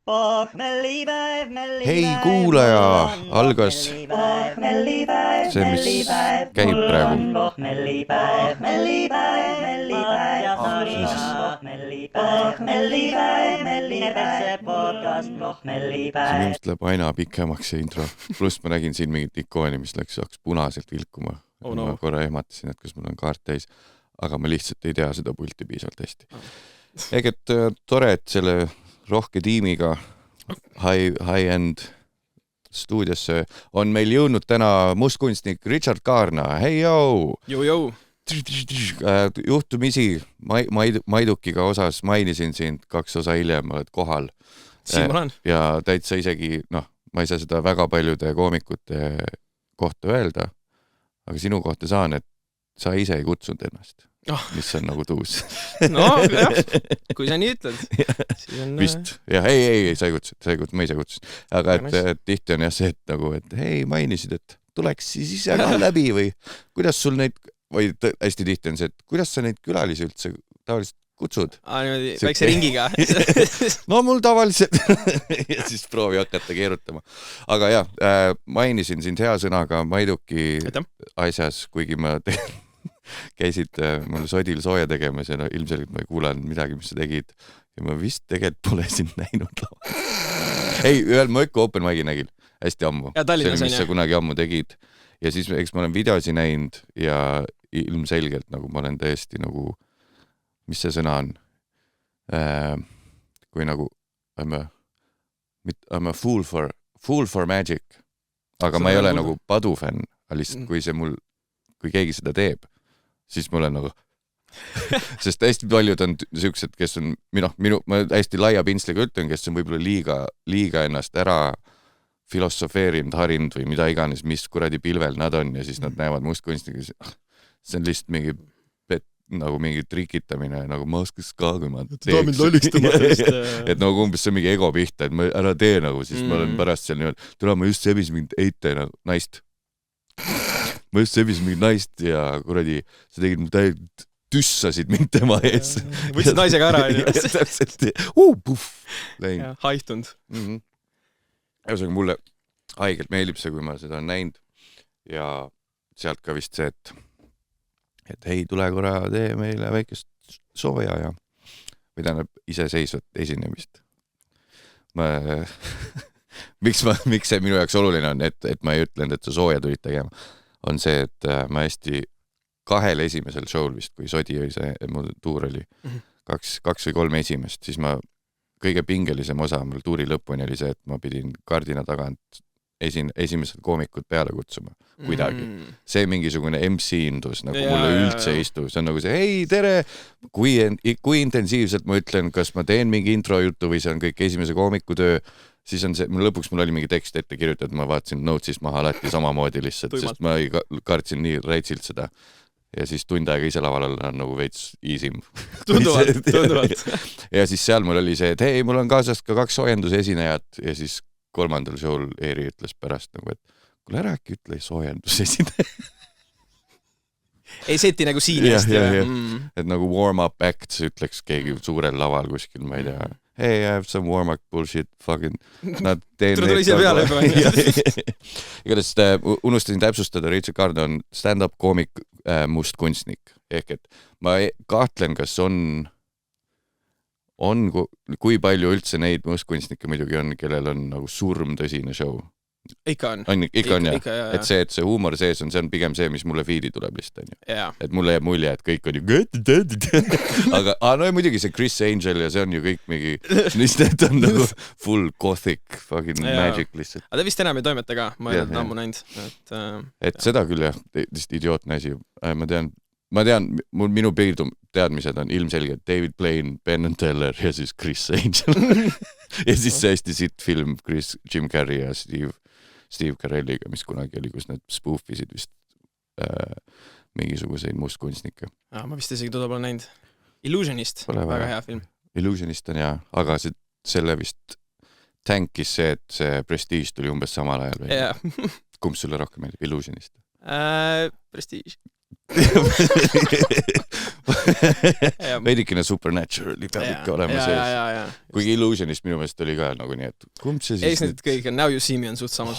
Hei kuulaja, algas see, mis käib praegu. See ilmselt läheb aina pikemaks see intro. Pluss ma nägin siin mingit ikooni, mis hakkas punaselt vilkuma. Ma korra ehmatasin, et kas mul on kaart täis, aga ma lihtsalt ei tea seda pulti piisavalt hästi. Eget tore, et selle rohke tiimiga high-end stuudiosse on meil jõudnud täna mustkunstnik Richard Kaarna. Hei joo! Juhtumisi Maidukiga osas mainisin sind 2 osa hiljem, oled kohal. Siin ma olen. Ja täitsa isegi, ma ei saa seda väga paljude koomikute kohta öelda, aga sinu kohta saan, et sa ise ei kutsunud ennast. Mis on nagu tuus. No, jah, kui sa nii ütled. Vist, jah, ei, sa ei kutsunud, ma ise kutsusin. Aga et tihti on jah see, et nagu, et hei, mainisid, et tuleks siis ise ka läbi või kuidas sul neid, või hästi tihti on see, et kuidas sa neid külalisi üldse tavaliselt kutsud? Niimoodi väikse ringiga. No mul tavaliselt ja siis proovi hakata keerutama. Aga jah, mainisin sind hea sõnaga Maiduki asjas, kuigi ma käisid mul sodil sooja tegemas ja ilmselgelt ma ei kuulanud midagi, mis sa tegid ja ma vist tegelikult pole sind näinud. Ei, ühel Mööku open mic'i nägin hästi ammu. See, mis sa kunagi ammu tegid. Ja siis eks ma olen videosi näinud ja ilmselgelt nagu ma olen täiesti nagu, mis see sõna on? Kui nagu I'm a fool for magic. Aga ma ei ole nagu padufänn, lihtsalt kui keegi seda teeb, siis mul on nagu sest hästi paljud on siuksed, kes on ma hästi laia pintsliga ütlen, kes on võib-olla liiga ennast ära filosofeerinud, harinud või mida iganes, mis kuradi pilvel nad on ja siis nad näevad mustkunstniga. See on lihtsalt mingi trikitamine, nagu ma oskas ka, kui ma teeks. Et nagu umbes see mingi ego pihta, et ma ära tee nagu, siis ma olen pärast seal niimoodi, tule ma just sebis mingit eite naist. Ma just sebis mingit naist ja kuradi, sa tegid täielikult tüssasid mind tema ees. Võtsid naisega ära. Täpselt. Puff. Haihtunud. Ühesõnaga mulle haigelt meeldib see, kui ma seda olen näinud ja sealt ka vist see, et hei, tule korra tee meile väikest sooja ja või tähendab iseseisvat esinemist. Miks see minu jaoks oluline on, et ma ei ütlenud, et sa sooja tulid tegema, on see, et ma hästi 2 esimesel show'l vist, kui Sodi oli see, mu tuur oli 2 või 3 esimest, siis ma kõige pingelisem osa mul tuuri lõpuni oli see, et ma pidin kardina tagant esimesed koomikud peale kutsuma kuidagi. See mingisugune MC-indus nagu mulle üldse ei istu. See on nagu see, hei, tere! Kui intensiivselt ma ütlen, kas ma teen mingi intro juttu või see on kõik esimese koomikutöö, siis on see, lõpuks mul oli mingi tekst ette kirjutatud, ma vaatasin notesist maha alati samamoodi lihtsalt, sest ma kartsin nii räitsilt seda. Ja siis tund aega ise laval on nagu veits easim. Tunduvalt. Ja siis seal mul oli see, et hei, mul on kaasas ka 2 soojenduse esinejat ja siis 3. show'l Eeri ütles pärast nagu, et kuule ära äkki ütle soojenduse esineja. Ei seti nagu siin hästi. Et nagu warm-up acts ütleks keegi suurel laval kuskil, ma ei tea. Hey, I have some warm-up bullshit fucking tule ise peale igatahes unustasin täpsustada, Richard Kaarna on stand-up koomik mustkunstnik ehk et ma kahtlen, kas on kui palju üldse neid mustkunstnikke muidugi on, kellel on nagu surm tõsine show. Ikka on, jah. Et see huumor sees on, see on pigem see, mis mulle feedi tuleb lihtsalt. Et mulle jääb mulje, et kõik on ju aga muidugi see Chris Angel ja see on ju kõik mingi need on nagu full gothic fucking magic lihtsalt. Aga ta vist enam ei toimeta ka, ma ei ole ammu näinud. Et seda küll jah, lihtsalt idiootne asi. Ma tean, minu teadmised on ilmselgelt David Blaine, Penn and Teller ja siis Chris Angel. Ja siis see hästi sitt film Jim Carrey ja Steve Carelliga, mis kunagi oli, kus nad spoofisid vist mingisuguseid mustkunstnikke. Ma vist isegi toda pole näinud. Illusionist, väga hea film. Illusionist on hea, aga selle vist tankis see, et see Prestige tuli umbes samal ajal. Kumb sulle rohkem meeldib, Illusionist? Prestige. veidikene Supernaturali peab ikka olema sees. Kuigi Illusionist minu meelest oli ka nagu nii, et kumb see siis... Need kõik on Now You See Me on suht samas.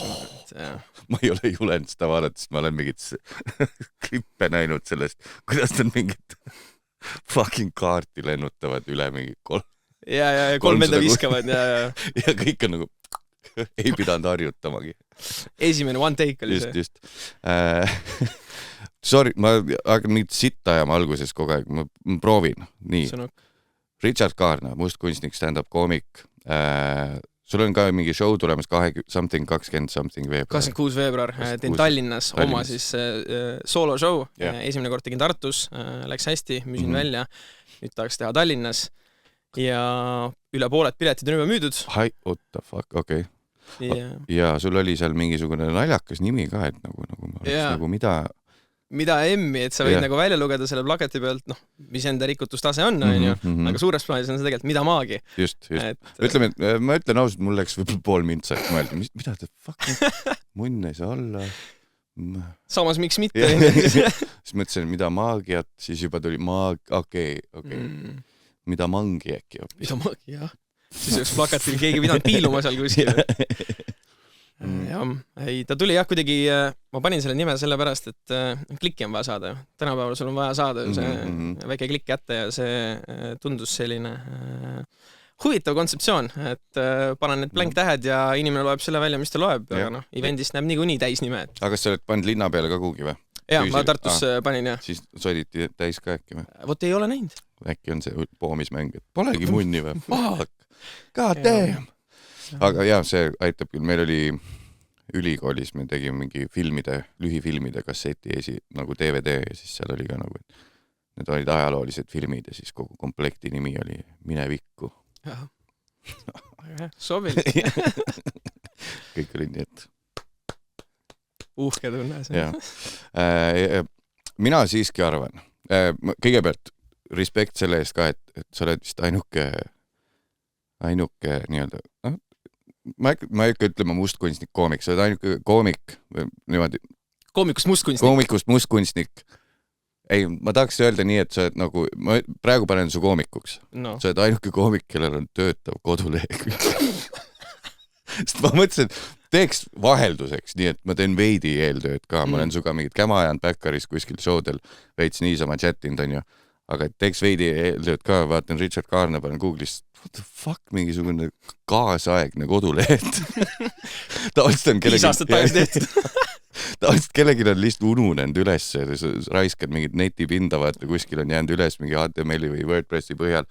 Ma ei ole julenud seda vaadata, sest ma olen mingit klippe näinud sellest, kuidas nad mingit fucking kaarti lennutavad üle mingi 3 venda viskavad. Ja kõik on nagu ei pidanud harjutamagi. Esimene one take oli see. Just. Sorry, ma hakkan mingit sitta ajama alguses kogu aeg. Ma proovin. Nii. Richard Kaarna, mustkunstnik, stand-up koomik. Sul on ka mingi show tulemas 20 something veebruar. 26 veebruar. Teen Tallinnas oma siis solo show. Esimene kord tegin Tartus. Läks hästi, müüsin välja. Nüüd tahaks teha Tallinnas. Ja üle pooled piletid on juba müüdud. What the fuck, okei. Ja sul oli seal mingisugune naljakas nimi ka, et nagu mida M-i, et sa võid nagu välja lugeda selle plakati pealt, mis enda rikutustase on, aga suures plaanis on see tegelikult mida maagi. Just. Ütleme, et ma ütlen ausalt, mul läks võib-olla pool mintsa, et mõelda, mida te fucking munn ei saa olla. Samas miks mitte? Siis mõtlesin, mida maagiat, siis juba tuli okei. Mida mangi äkki hoopis. Mida mangi, jah. Siis üks plakatil keegi pidanud piiluma seal kuskil. Ei, ta tuli kuidagi, ma panin selle nime selle pärast, et klikki on vaja saada. Tänapäeval sul on vaja saada see väike klikk kätte ja see tundus selline huvitav kontseptsioon, et panen need blank-tähed ja inimene loeb selle välja, mis ta loeb, aga eventist näeb niikuinii täis nime. Aga kas sa oled pannud linna peale ka kuhugi või? Jah, ma Tartus panin, jah. Siis soditi täis ka äkki või? Vot ei ole näinud. Äkki on see poomismäng, et polegi munni või? Fuck! God damn! Aga jah, see aitab küll. Meil oli ülikoolis, me tegime mingi lühifilmide kasseti nagu DVD ja siis seal oli ka nagu, need olid ajaloolised filmid ja siis kogu komplekti nimi oli Minevikku. Jah. Sobil. Kõik olid nii, et uhke tunne see. Mina siiski arvan, kõigepealt respekt selle eest ka, et sa oled vist ainuke nii-öelda, ma ei ikka ütlema mustkunstnik koomik, sa oled ainuke koomik niimoodi. Koomikust mustkunstnik. Koomikust mustkunstnik. Ei, ma tahaks öelda nii, et sa oled nagu, ma praegu panen su koomikuks. No. Sa oled ainuke koomik, kellel on töötav koduleeg. Sest ma mõtlesin, teeks vahelduseks, nii et ma teen veidi eeltööd ka. Ma olen suga mingid käma ajanud Backeris kuskil showdel, veits niisama chatinud on ju. Aga teeks veidi eeltööd ka, vaatan Richard Kaarna panen Google'ist, what the fuck, mingisugune kaasaegne kodulehed. Tavaliselt on kellegi... 5 aastat tagasi tehtud. Tavaliselt kellegi on lihtsalt ununenud üles, raiskad mingid netipinda, vaata kuskil on jäänud üles mingi HTML-i või WordPressi põhjal.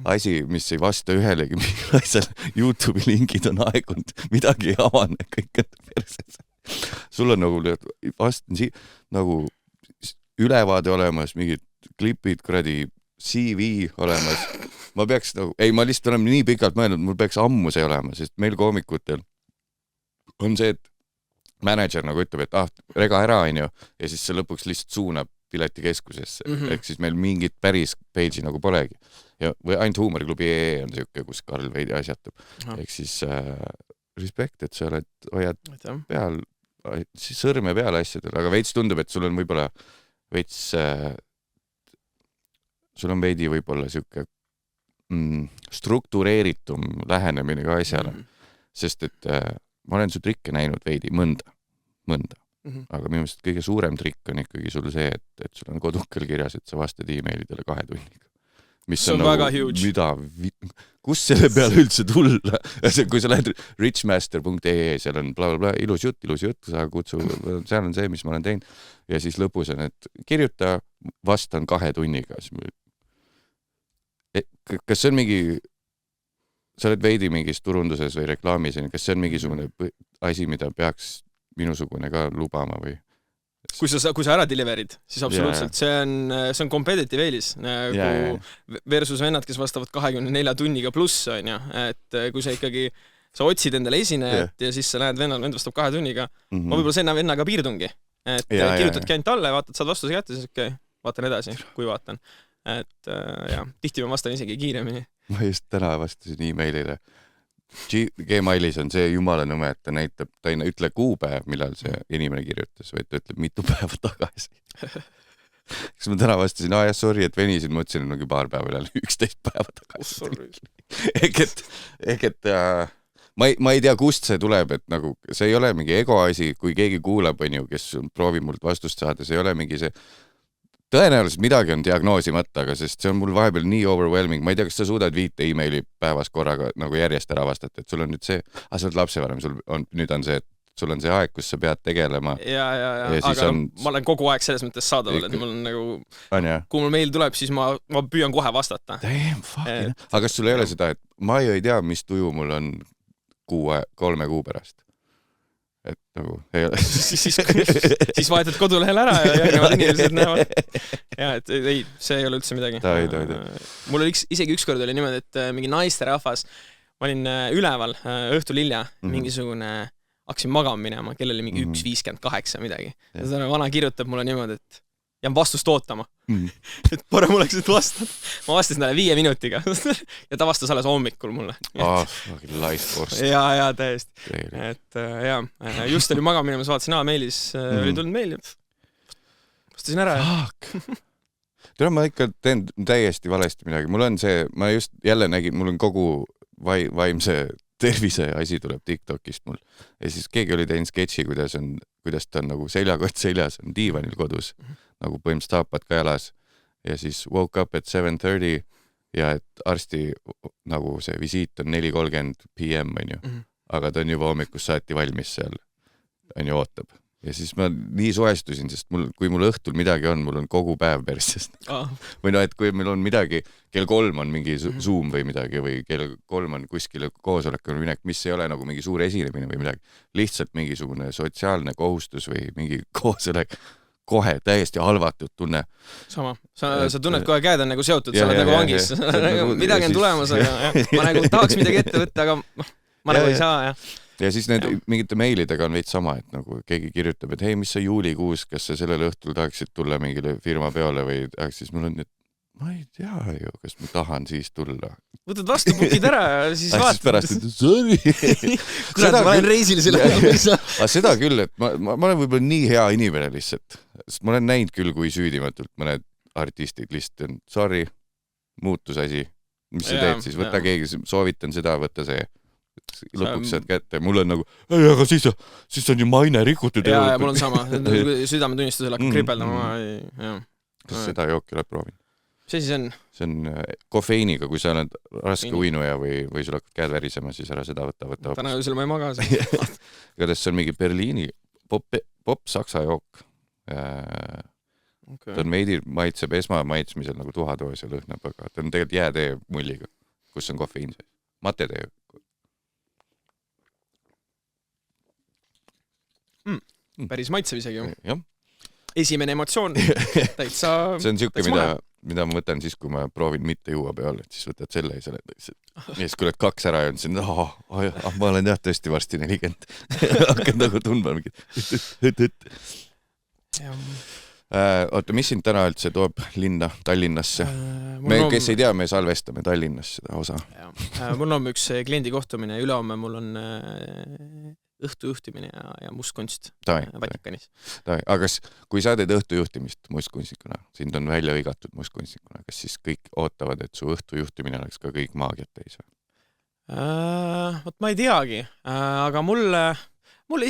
Asi, mis ei vasta ühelegi, mingi asjal YouTube'i lingid on aegunud, midagi ei avane, kõik on perses. Sul on nagu ülevaade olemas, mingid klipid, kuradi CV olemas. Ma peaks nagu, ma lihtsalt olen nii pikalt mõelnud, mul peaks ammu see olema, sest meil koomikutel on see, et manager nagu ütleb, et rega ära on ju, ja siis see lõpuks lihtsalt suunab piletikeskusesse. Ehk siis meil mingit päris page'i nagu polegi. Või ainult huumoriklubi on siuke, kus Karl veidi asjatab. Ehk siis respekt, et sa hoiad peal, sõrme peal asjadel, aga veits tundub, et sul on võib-olla sul on veidi võib-olla siuke struktureeritum lähenemine ka asjale. Sest et ma olen su trikke näinud veidi mõnda. Aga minu meelest kõige suurem trikk on ikkagi sul see, et sul on kodukal kirjas, et sa vastad e-mailidele 2 tunniga. See on väga huge. Kus selle peale üldse tulla? Kui sa lähed richmaster.ee, seal on blablabla, ilus jutt, sa kutsu, seal on see, mis ma olen teinud. Ja siis lõpus on, et kirjuta, vastan 2 tunniga. Kas see on mingi, sa oled veidi mingis turunduses või reklaamis, kas see on mingisugune asi, mida peaks minusugune ka lubama või? Kui sa ära deliverid, siis absoluutselt. See on competitive eelis versus vennad, kes vastavad 24 tunniga pluss, on ju. Et kui sa ikkagi, sa otsid endale esinejat ja siis sa näed vend vastab 2 tunniga, ma võib-olla see vennaga piirdungi. Et kirjutadki ainult alle, vaatad, saad vastuse kätte, siis okei, vaatan edasi, kui vaatan. Et tihti ma vastan isegi kiiremini. Ma just täna vastasin e-mailile. Gmailis on see jumala nõme, et ta näitab, ta ei ütle kuupäev, millal see inimene kirjutas, vaid ta ütleb mitu päeva tagasi. kas ma täna vastasin, jah, sorry, et venisin, ma ütlesin nagu paar päeva üle 11 päeva tagasi. ehk et ma ei tea, kust see tuleb, et nagu see ei ole mingi ego asi, kui keegi kuulab, on ju, kes proovib mult vastust saada, see ei ole mingi see tõenäoliselt midagi on diagnoosimata, aga sest see on mul vahepeal nii overwhelming, ma ei tea, kas sa suudad 5 emaili päevas korraga nagu järjest ära vastata, et sul on nüüd see, sa oled lapsevanem, nüüd on see, et sul on see aeg, kus sa pead tegelema. Ja aga ma olen kogu aeg selles mõttes saadaval, et mul on nagu, kui mul meil tuleb, siis ma püüan kohe vastata. Damn, fucking. Aga kas sul ei ole seda, et ma ei tea, mis tuju mul on 3 kuu pärast? Et nagu ei ole. siis vahetad kodulehel ära ja järgnevad inimesed näevad. Ja, et ei, see ei ole üldse midagi. Mul oli isegi ükskord oli niimoodi, et mingi naisterahvas, ma olin üleval õhtul hilja, mingisugune hakkasin magama minema, kellel oli mingi 1.58 midagi. Ja see vana kirjutab mulle niimoodi, et jään vastust ootama. Et parem oleks, et vastad. Ma vastasin talle 5 minutiga ja ta vastas alles hommikul mulle. Life force. Ja, täiesti. Et just oli magama minemas, vaatasin meilis, oli tulnud meil ja vastasin ära. Tere, ma ikka teen täiesti valesti midagi. Mul on see, ma just jälle nägin, mul on kogu vaimse tervise asi tuleb TikTokist mul. Ja siis keegi oli teinud sketši, kuidas ta on nagu seljakott seljas, on diivanil kodus. Nagu põhimõtteliselt taapad ka jalas ja siis woke up at 7:30 ja et arsti nagu see visiit on 4:30 PM, on ju. Aga ta on juba hommikus saati valmis seal, on ju, ootab. Ja siis ma nii soestusin, sest kui mul õhtul midagi on, mul on kogu päev persest. Või no, et kui meil on midagi, kell 3 on mingi Zoom või midagi või kell 3 on kuskil koosolekul minek, mis ei ole nagu mingi suur esinemine või midagi. Lihtsalt mingisugune sotsiaalne kohustus või mingi koosolek. Kohe täiesti halvatud tunne. Sama. Sa tunned kohe käed on nagu seotud, sa oled nagu vangis. Midagi on tulemas, aga ma nagu tahaks midagi ette võtta, aga ma nagu ei saa. Ja siis need mingite meilidega on veits sama, et nagu keegi kirjutab, et hei, mis sa juulikuus, kas sa sellel õhtul tahaksid tulla mingile firma peole või tahaks, siis mul on, et ma ei tea ju, kas ma tahan siis tulla. Võtad vastu, bookid ära ja siis vaatad. Siis pärast, et sorry. Kurat, ma olen reisil selle. Aga seda küll, et ma olen võib-olla nii hea inimene lihtsalt. Sest ma olen näinud küll, kui süüdimatult mõned artistid lihtsalt on, sorry, muutusasi. Mis sa teed siis? Võta keegi, soovitan seda, võta see. Lõpuks saad kätte. Mul on nagu, ei, aga siis on ju maine rikutud. Ja mul on sama. Südametunnistusel hakkab kripeldama. Kas seda jooki oled proovinud? See siis on? See on kofeiiniga, kui sa oled raske uinuja või sul hakkad käed värisema, siis ära seda võtta. Täna öösel ma ei maga. Igatahes see on mingi Berliini pop-saksa jook. Ta on veidi maitseb esmamaitsmisel nagu tuhatoos ja lõhnab, aga ta on tegelikult jäätee mulliga, kus on kofeiin sees. Matetee. Päris maitsev isegi ju. Jah. Esimene emotsioon täitsa. See on siuke, mida ma võtan siis, kui ma proovin mitte juua peal, et siis võtad selle ja selle. Ja siis kui oled 2 ära jõudnud, siis ma olen jah tõesti varsti 40. Hakkad nagu tundma mingi. Oota, mis sind täna üldse toob linna, Tallinnasse? Kes ei tea, me salvestame Tallinnas seda osa. Mul on üks kliendi kohtumine ja ülehomme mul on õhtujuhtimine ja mustkunst Vatikanis. Aga kui sa teed õhtujuhtimist mustkunstnikuna, sind on välja õigatud mustkunstnikuna, kas siis kõik ootavad, et su õhtujuhtimine oleks ka kõik maagiat täis? Vot ma ei teagi, aga mulle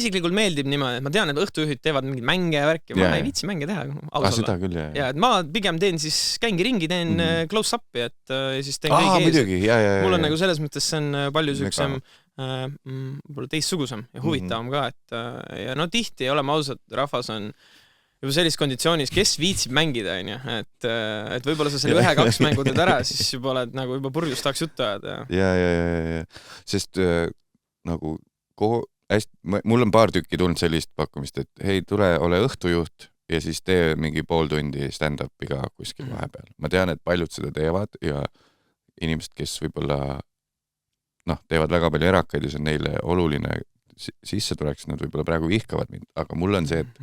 isiklikult meeldib niimoodi, et ma tean, et õhtujuhid teevad mingid mänge ja värki, ma ei viitsi mänge teha. Seda küll, jah. Ja, et ma pigem teen siis, käingi ringi, teen close-up'i, et siis teen kõik ees. Mul on nagu selles mõttes see on palju süksem teistsugusem ja huvitavam ka, et ja no tihti, oleme ausad, rahvas on juba sellis konditsioonis, kes viitsib mängida, et võib-olla sa selle 1-2 mängu teed ära, siis juba oled nagu juba purjus tahaks juttu ajada. Ja. Sest nagu mul on paar tükki tulnud sellist pakkumist, et hei, tule, ole õhtujuht ja siis tee mingi pool tundi stand-up'i ka kuskil vahepeal. Ma tean, et paljud seda teevad ja inimesed, kes võib-olla teevad väga palju erakaid ja see on neile oluline sissetulek, nad võib-olla praegu vihkavad mind, aga mul on see, et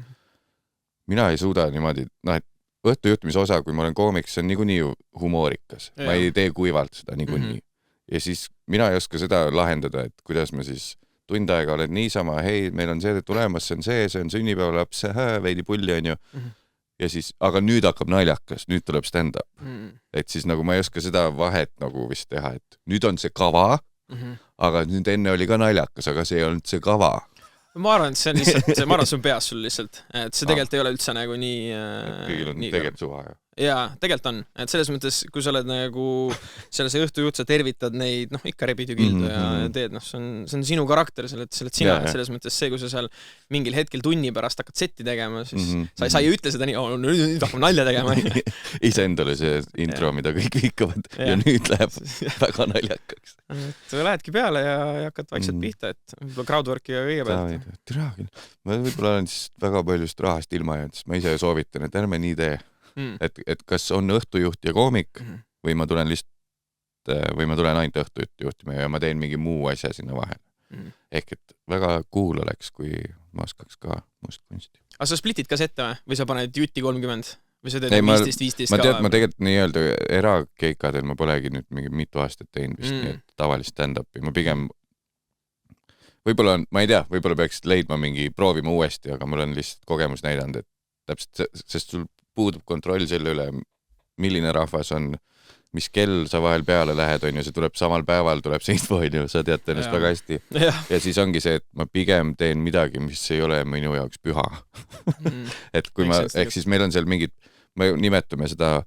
mina ei suuda niimoodi, et õhtujuhtimise osa, kui ma olen koomik, see on niikuinii humoorikas. Ma ei tee kuivalt seda niikuinii. Ja siis mina ei oska seda lahendada, et kuidas ma siis tund aega oled niisama, hei, meil on see tulemas, see on sünnipäevalaps, veidi pulli on ju. ja siis, aga nüüd hakkab naljakas, nüüd tuleb stand-up. Et siis nagu ma ei oska seda vahet nagu vist teha, et nüüd on see kava, aga nüüd enne oli ka naljakas, aga see ei olnud see kava. Ma arvan, et see on lihtsalt, ma arvan, see on peas sul lihtsalt, et see tegelikult ei ole üldse nagu nii... Kõigil on tegelikult suva, jah. Jaa, tegelikult on, et selles mõttes, kui sa oled nagu selles õhtujuht, sa tervitad neid, noh, ikka rebid ju kildu ja teed, noh, see on sinu karakter, sa oled sina, et selles mõttes see, kui sa seal mingil hetkel tunni pärast hakkad setti tegema, siis sa ei ütle seda nii, nüüd hakkame nalja tegema. Ise endale see intro, mida kõik viikavad ja nüüd läheb väga naljakaks. Et lähedki peale ja hakkad vaikselt pihta, et võib-olla crowdworki ja kõige pealt. Türa küll. Ma võib-olla olen siis väga paljust rahast ilma jäänud, sest ma ise soovitan, et ärme nii tee. Et kas on õhtujuht ja koomik või ma tulen ainult õhtujuht juhtima ja ma teen mingi muu asja sinna vahele. Ehk et väga cool oleks, kui ma oskaks ka mustkunsti. Aga sa splitid ka sette või sa paned jutti 30 või sa teed 15 ka? Ma tegelikult nii-öelda erakeikadel ma polegi nüüd mingi mitu aastat teinud vist nii, et tavalist stand-upi. Ma pigem võib-olla on, ma ei tea, võib-olla peaks leidma mingi proovima uuesti, aga mul on lihtsalt kogemus näidanud, et täpselt, sest sul puudub kontroll selle üle, milline rahvas on, mis kell sa vahel peale lähed, on ju, see tuleb samal päeval, tuleb see info, on ju, sa tead ennast väga hästi. Ja siis ongi see, et ma pigem teen midagi, mis ei ole minu jaoks püha. Et kui ehk siis meil on seal mingid, me nimetame seda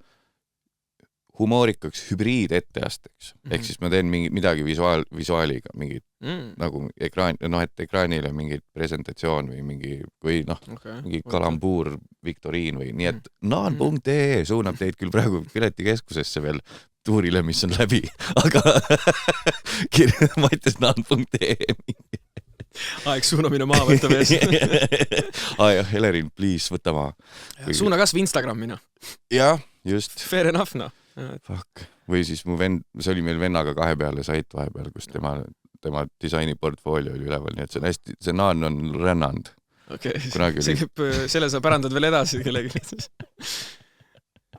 humoorikaks hübriid etteasteks. Ehk siis ma teen midagi visuaaliga, mingid nagu ekraan, noh, et ekraanile mingid presentatsioon või mingi kalambuur, viktoriin või nii, et naan.ee suunab teid küll praegu piletikeskusesse veel tuurile, mis on läbi, aga ma ütles naan.ee Aeg suunamine maha võtta mees. Jah, Helerin, please, võta maha. Suuna kasv Instagramina. Jah, just. Fair enough, no. Fuck. Või siis mu vend, see oli meil vennaga 2 peale sait vahepeal, kus tema disainiportfoolio oli üleval, nii et see on hästi, see naan on rännanud. Okei, selle sa pärandad veel edasi kellegi.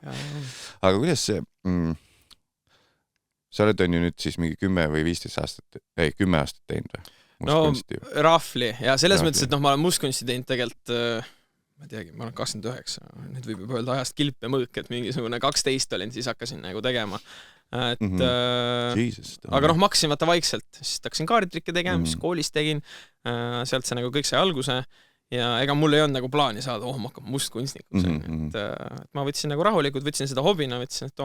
Aga kuidas see, sa oled on ju nüüd siis mingi 10 või 15 aastat, 10 aastat teinud või? No, rahvli. Ja selles mõttes, et ma olen mustkunsti teinud tegelikult, ma teagi, ma olen 29, nüüd võib juba öelda ajast kilp ja mõõk, et mingisugune 12 olin, siis hakkasin nagu tegema. Et, aga ma hakkasin vaata vaikselt, siis hakkasin kaarditrikke tegema, mis koolis tegin, sealt see nagu kõik sai alguse ja ega mul ei olnud nagu plaani saada, ma hakkan mustkunstnikuks. Et ma võtsin nagu rahulikult, võtsin seda hobina, võtsin, et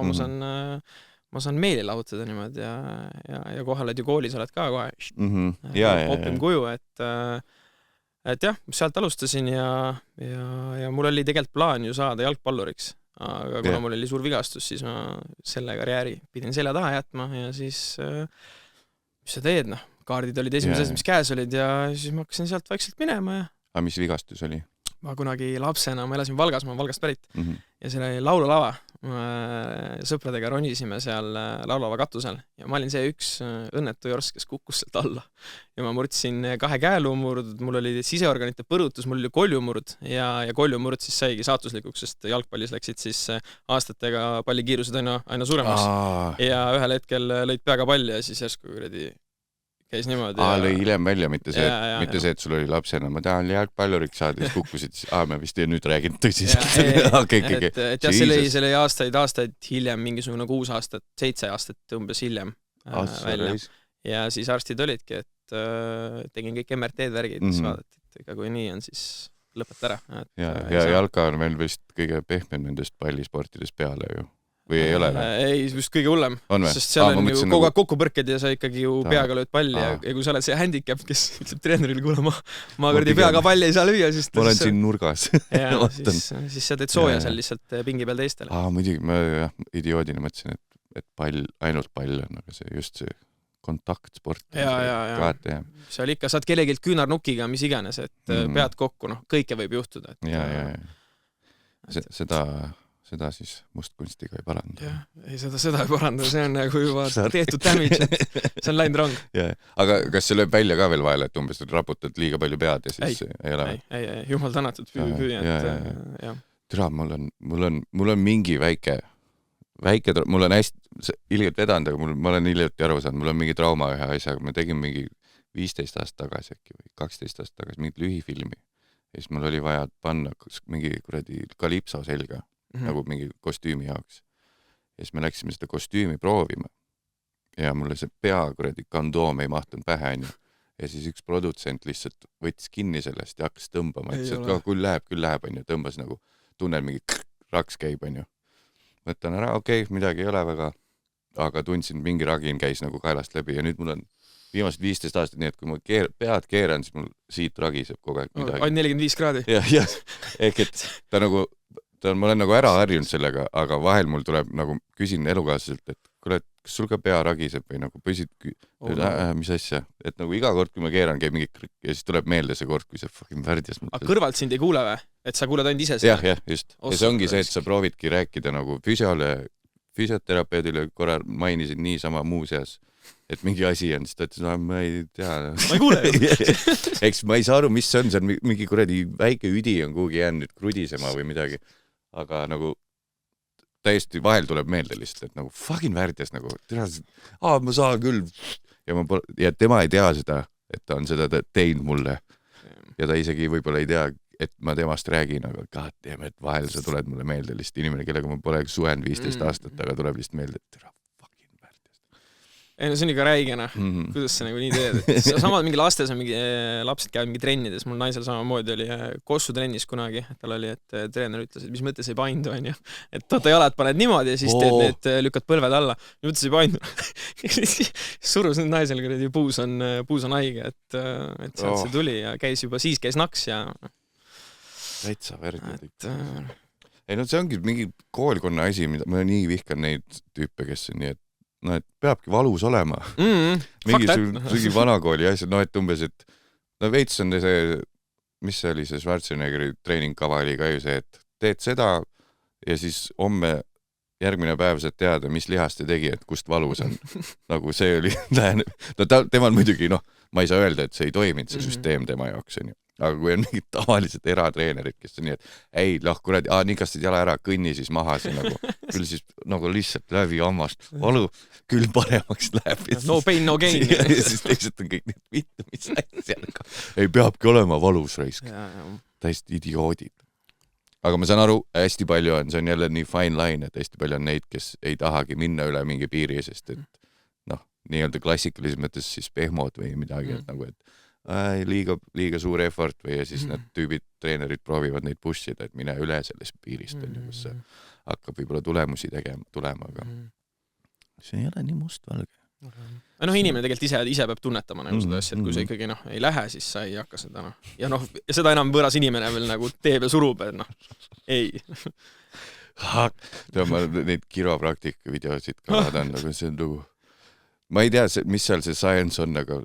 ma saan meeli lahutada niimoodi ja kohe oled ju koolis, oled ka kohe popim kuju, et jah, sealt alustasin ja mul oli tegelikult plaan ju saada jalgpalluriks, aga kuna mul oli suur vigastus, siis ma selle karjääri pidin selja taha jätma ja siis mis sa teed, noh, kaardid olid esimesed, mis käes olid ja siis ma hakkasin sealt vaikselt minema ja... Aga mis vigastus oli? Ma kunagi lapsena, ma elasin Valgas, ma olen Valgast pärit ja seal oli laululava. Sõpradega ronisime seal laulava katusel ja ma olin see üks õnnetu jorss, kes kukkus sealt alla. Ja ma murdsin 2 käeluumurd, mul oli siseorganite põrutus, mul oli koljumurd ja koljumurd siis saigi saatuslikuks, sest jalgpallis läksid siis aastatega pallikiirused aina suuremaks. Ja ühel hetkel lõid peaga palli ja siis järsku kuradi käis niimoodi. Lõi hiljem välja, mitte see, et sul oli lapsena. Ma tahan jalgpalluriks saada, siis kukkusid, ma vist nüüd räägin tõsiselt. Et jah, see lõi aastaid hiljem, mingisugune 6 aastat, 7 aastat umbes hiljem välja. Ja siis arstid olidki, et tegin kõik MRT-d värgid, siis vaadati, et ega kui nii on, siis lõpeta ära. Ja jalka on meil vist kõige pehmem nendest pallisportidest peale ju. Või ei ole? Ei, just kõige hullem, sest seal on ju kogu aeg kokkupõrked ja sa ikkagi ju peaga lööd palli ja kui sa oled see handicap, kes ütleb treeneril, kuule ma kõrdi peaga palli ei saa lüüa, siis ma olen siin nurgas. Ja, siis sa teed sooja seal lihtsalt pingi peal teistele. Muidugi, ma idioodina mõtlesin, et ainult pall on, aga see just see kontaktsport. Seal ikka saad kellegilt küünarnukiga, mis iganes, et pead kokku, kõike võib juhtuda. Seda siis mustkunstiga ei paranda. Ei, seda ei paranda, see on nagu juba tehtud damage, see on läinud rong. Aga kas see lööb välja ka veel vahel, et umbes raputad liiga palju pead ja siis ei ole? Ei, jumal tänatud Türa, mul on mingi väike, mul on hästi ilgelt vedanud, aga ma olen hiljuti aru saanud, mul on mingi trauma ühe asjaga, ma tegin mingi 15 aastat tagasi äkki või 12 aastat tagasi mingit lühifilmi. ja siis mul oli vaja panna mingi kuradi kalipso selga nagu mingi kostüümi jaoks. Ja siis me läksime seda kostüümi proovima ja mulle see pea kuradi kandoom ei mahtunud pähe, onju. Ja siis üks produtsent lihtsalt võttis kinni sellest ja hakkas tõmbama, et see küll läheb, onju, tõmbas nagu tunnel mingi raks käib, onju. Võtan ära, okei, midagi ei ole väga, aga tundsin, mingi ragin käis nagu kaelast läbi ja nüüd mul on viimased 15 aastat nii, et kui ma pead keeran, siis mul siit ragiseb kogu aeg midagi. Ainult 45 kraadi. Jah, ehk et ma olen nagu ära harjunud sellega, aga vahel mul tuleb nagu küsin elukaaslaselt, et kuule, kas sul ka pea ragiseb või nagu püsid, mis asja, et nagu iga kord, kui ma keeran, käib mingi krikk ja siis tuleb meelde see kord, kui see fucking värdjas. Aga kõrvalt sind ei kuule või? Et sa kuuled ainult ise seda? Jah, just. Ja see ongi see, et sa proovidki rääkida nagu füsioterapeudile korra mainisid niisama muuseas, et mingi asi on, siis ta ütles, no ma ei tea. Ma ei kuule. Eks ma ei saa aru, mis see on mingi kuradi väike üdi on kuhugi jäänud krudisema või midagi. Aga nagu täiesti vahel tuleb meelde lihtsalt, et nagu fucking värdjas nagu, ma saan küll. Ja tema ei tea seda, et ta on seda teinud mulle. Ja ta isegi võib-olla ei tea, et ma temast räägin, aga god, et vahel sa tuled mulle meelde lihtsalt inimene, kellega ma pole suhenud 15 aastat, aga tuleb lihtsalt meelde, et fucking värdjas. Ei, no see on ikka räigena. Kuidas sa nagu nii teed? Samad mingi lastes on mingi lapsed käivad mingi trennides. Mul naisel samamoodi oli Kossu trennis kunagi. Tal oli, et treener ütles, et mis mõttes ei paindu, on ju. Et ta jalad paned niimoodi ja siis teed need lükkad põlved alla. Mis mõttes ei paindu. Surus nüüd naisel, kui puus on haige, et sealt see tuli ja siis käis naks ja... Täitsa värdjad. Ei, no see ongi mingi koolkonna asi, mida ma nii vihkan neid tüüpe, kes on nii, et no, et peabki valus olema. Mingi vanakooli asjad, no, et umbes, et no veits on see, mis see oli, see Schwarzeneggeri treeningkava oli ka ju see, et teed seda ja siis homme järgmine päev saad teada, mis lihast tegi, et kust valus on. Nagu see oli, no temal muidugi, noh, ma ei saa öelda, et see ei toiminud, see süsteem tema jaoks on ju. Aga kui on mingid tavalised eratreenerid, kes on nii, et ei, kuradi, nikastid jala ära, kõnni siis maha siin nagu, küll siis nagu lihtsalt läbi ammast, valu, küll paremaks läheb. No pain, no gain. Ja siis teised on kõik need vittu, mis asjaga. Ei peabki olema valus raisk. Täiesti idioodid. Aga ma saan aru, hästi palju on, see on jälle nii fine line, et hästi palju on neid, kes ei tahagi minna üle mingi piiri, sest et noh, nii-öelda klassikalises mõttes siis pehmod või midagi, et nagu, et liiga suur effort või ja siis need tüübid, treenerid proovivad neid pushida, et mine üle sellest piirist, kus see hakkab võib-olla tulemusi tulema, aga see ei ole nii mustvalge. No inimene tegelikult ise peab tunnetama nagu seda asja, et kui sa ikkagi ei lähe, siis sa ei hakka seda ja seda enam võõras inimene veel nagu teeb ja surub, et ei. Ma neid kiropraktika videosid ka vaatan, aga see on nagu ma ei tea, mis seal see science on, aga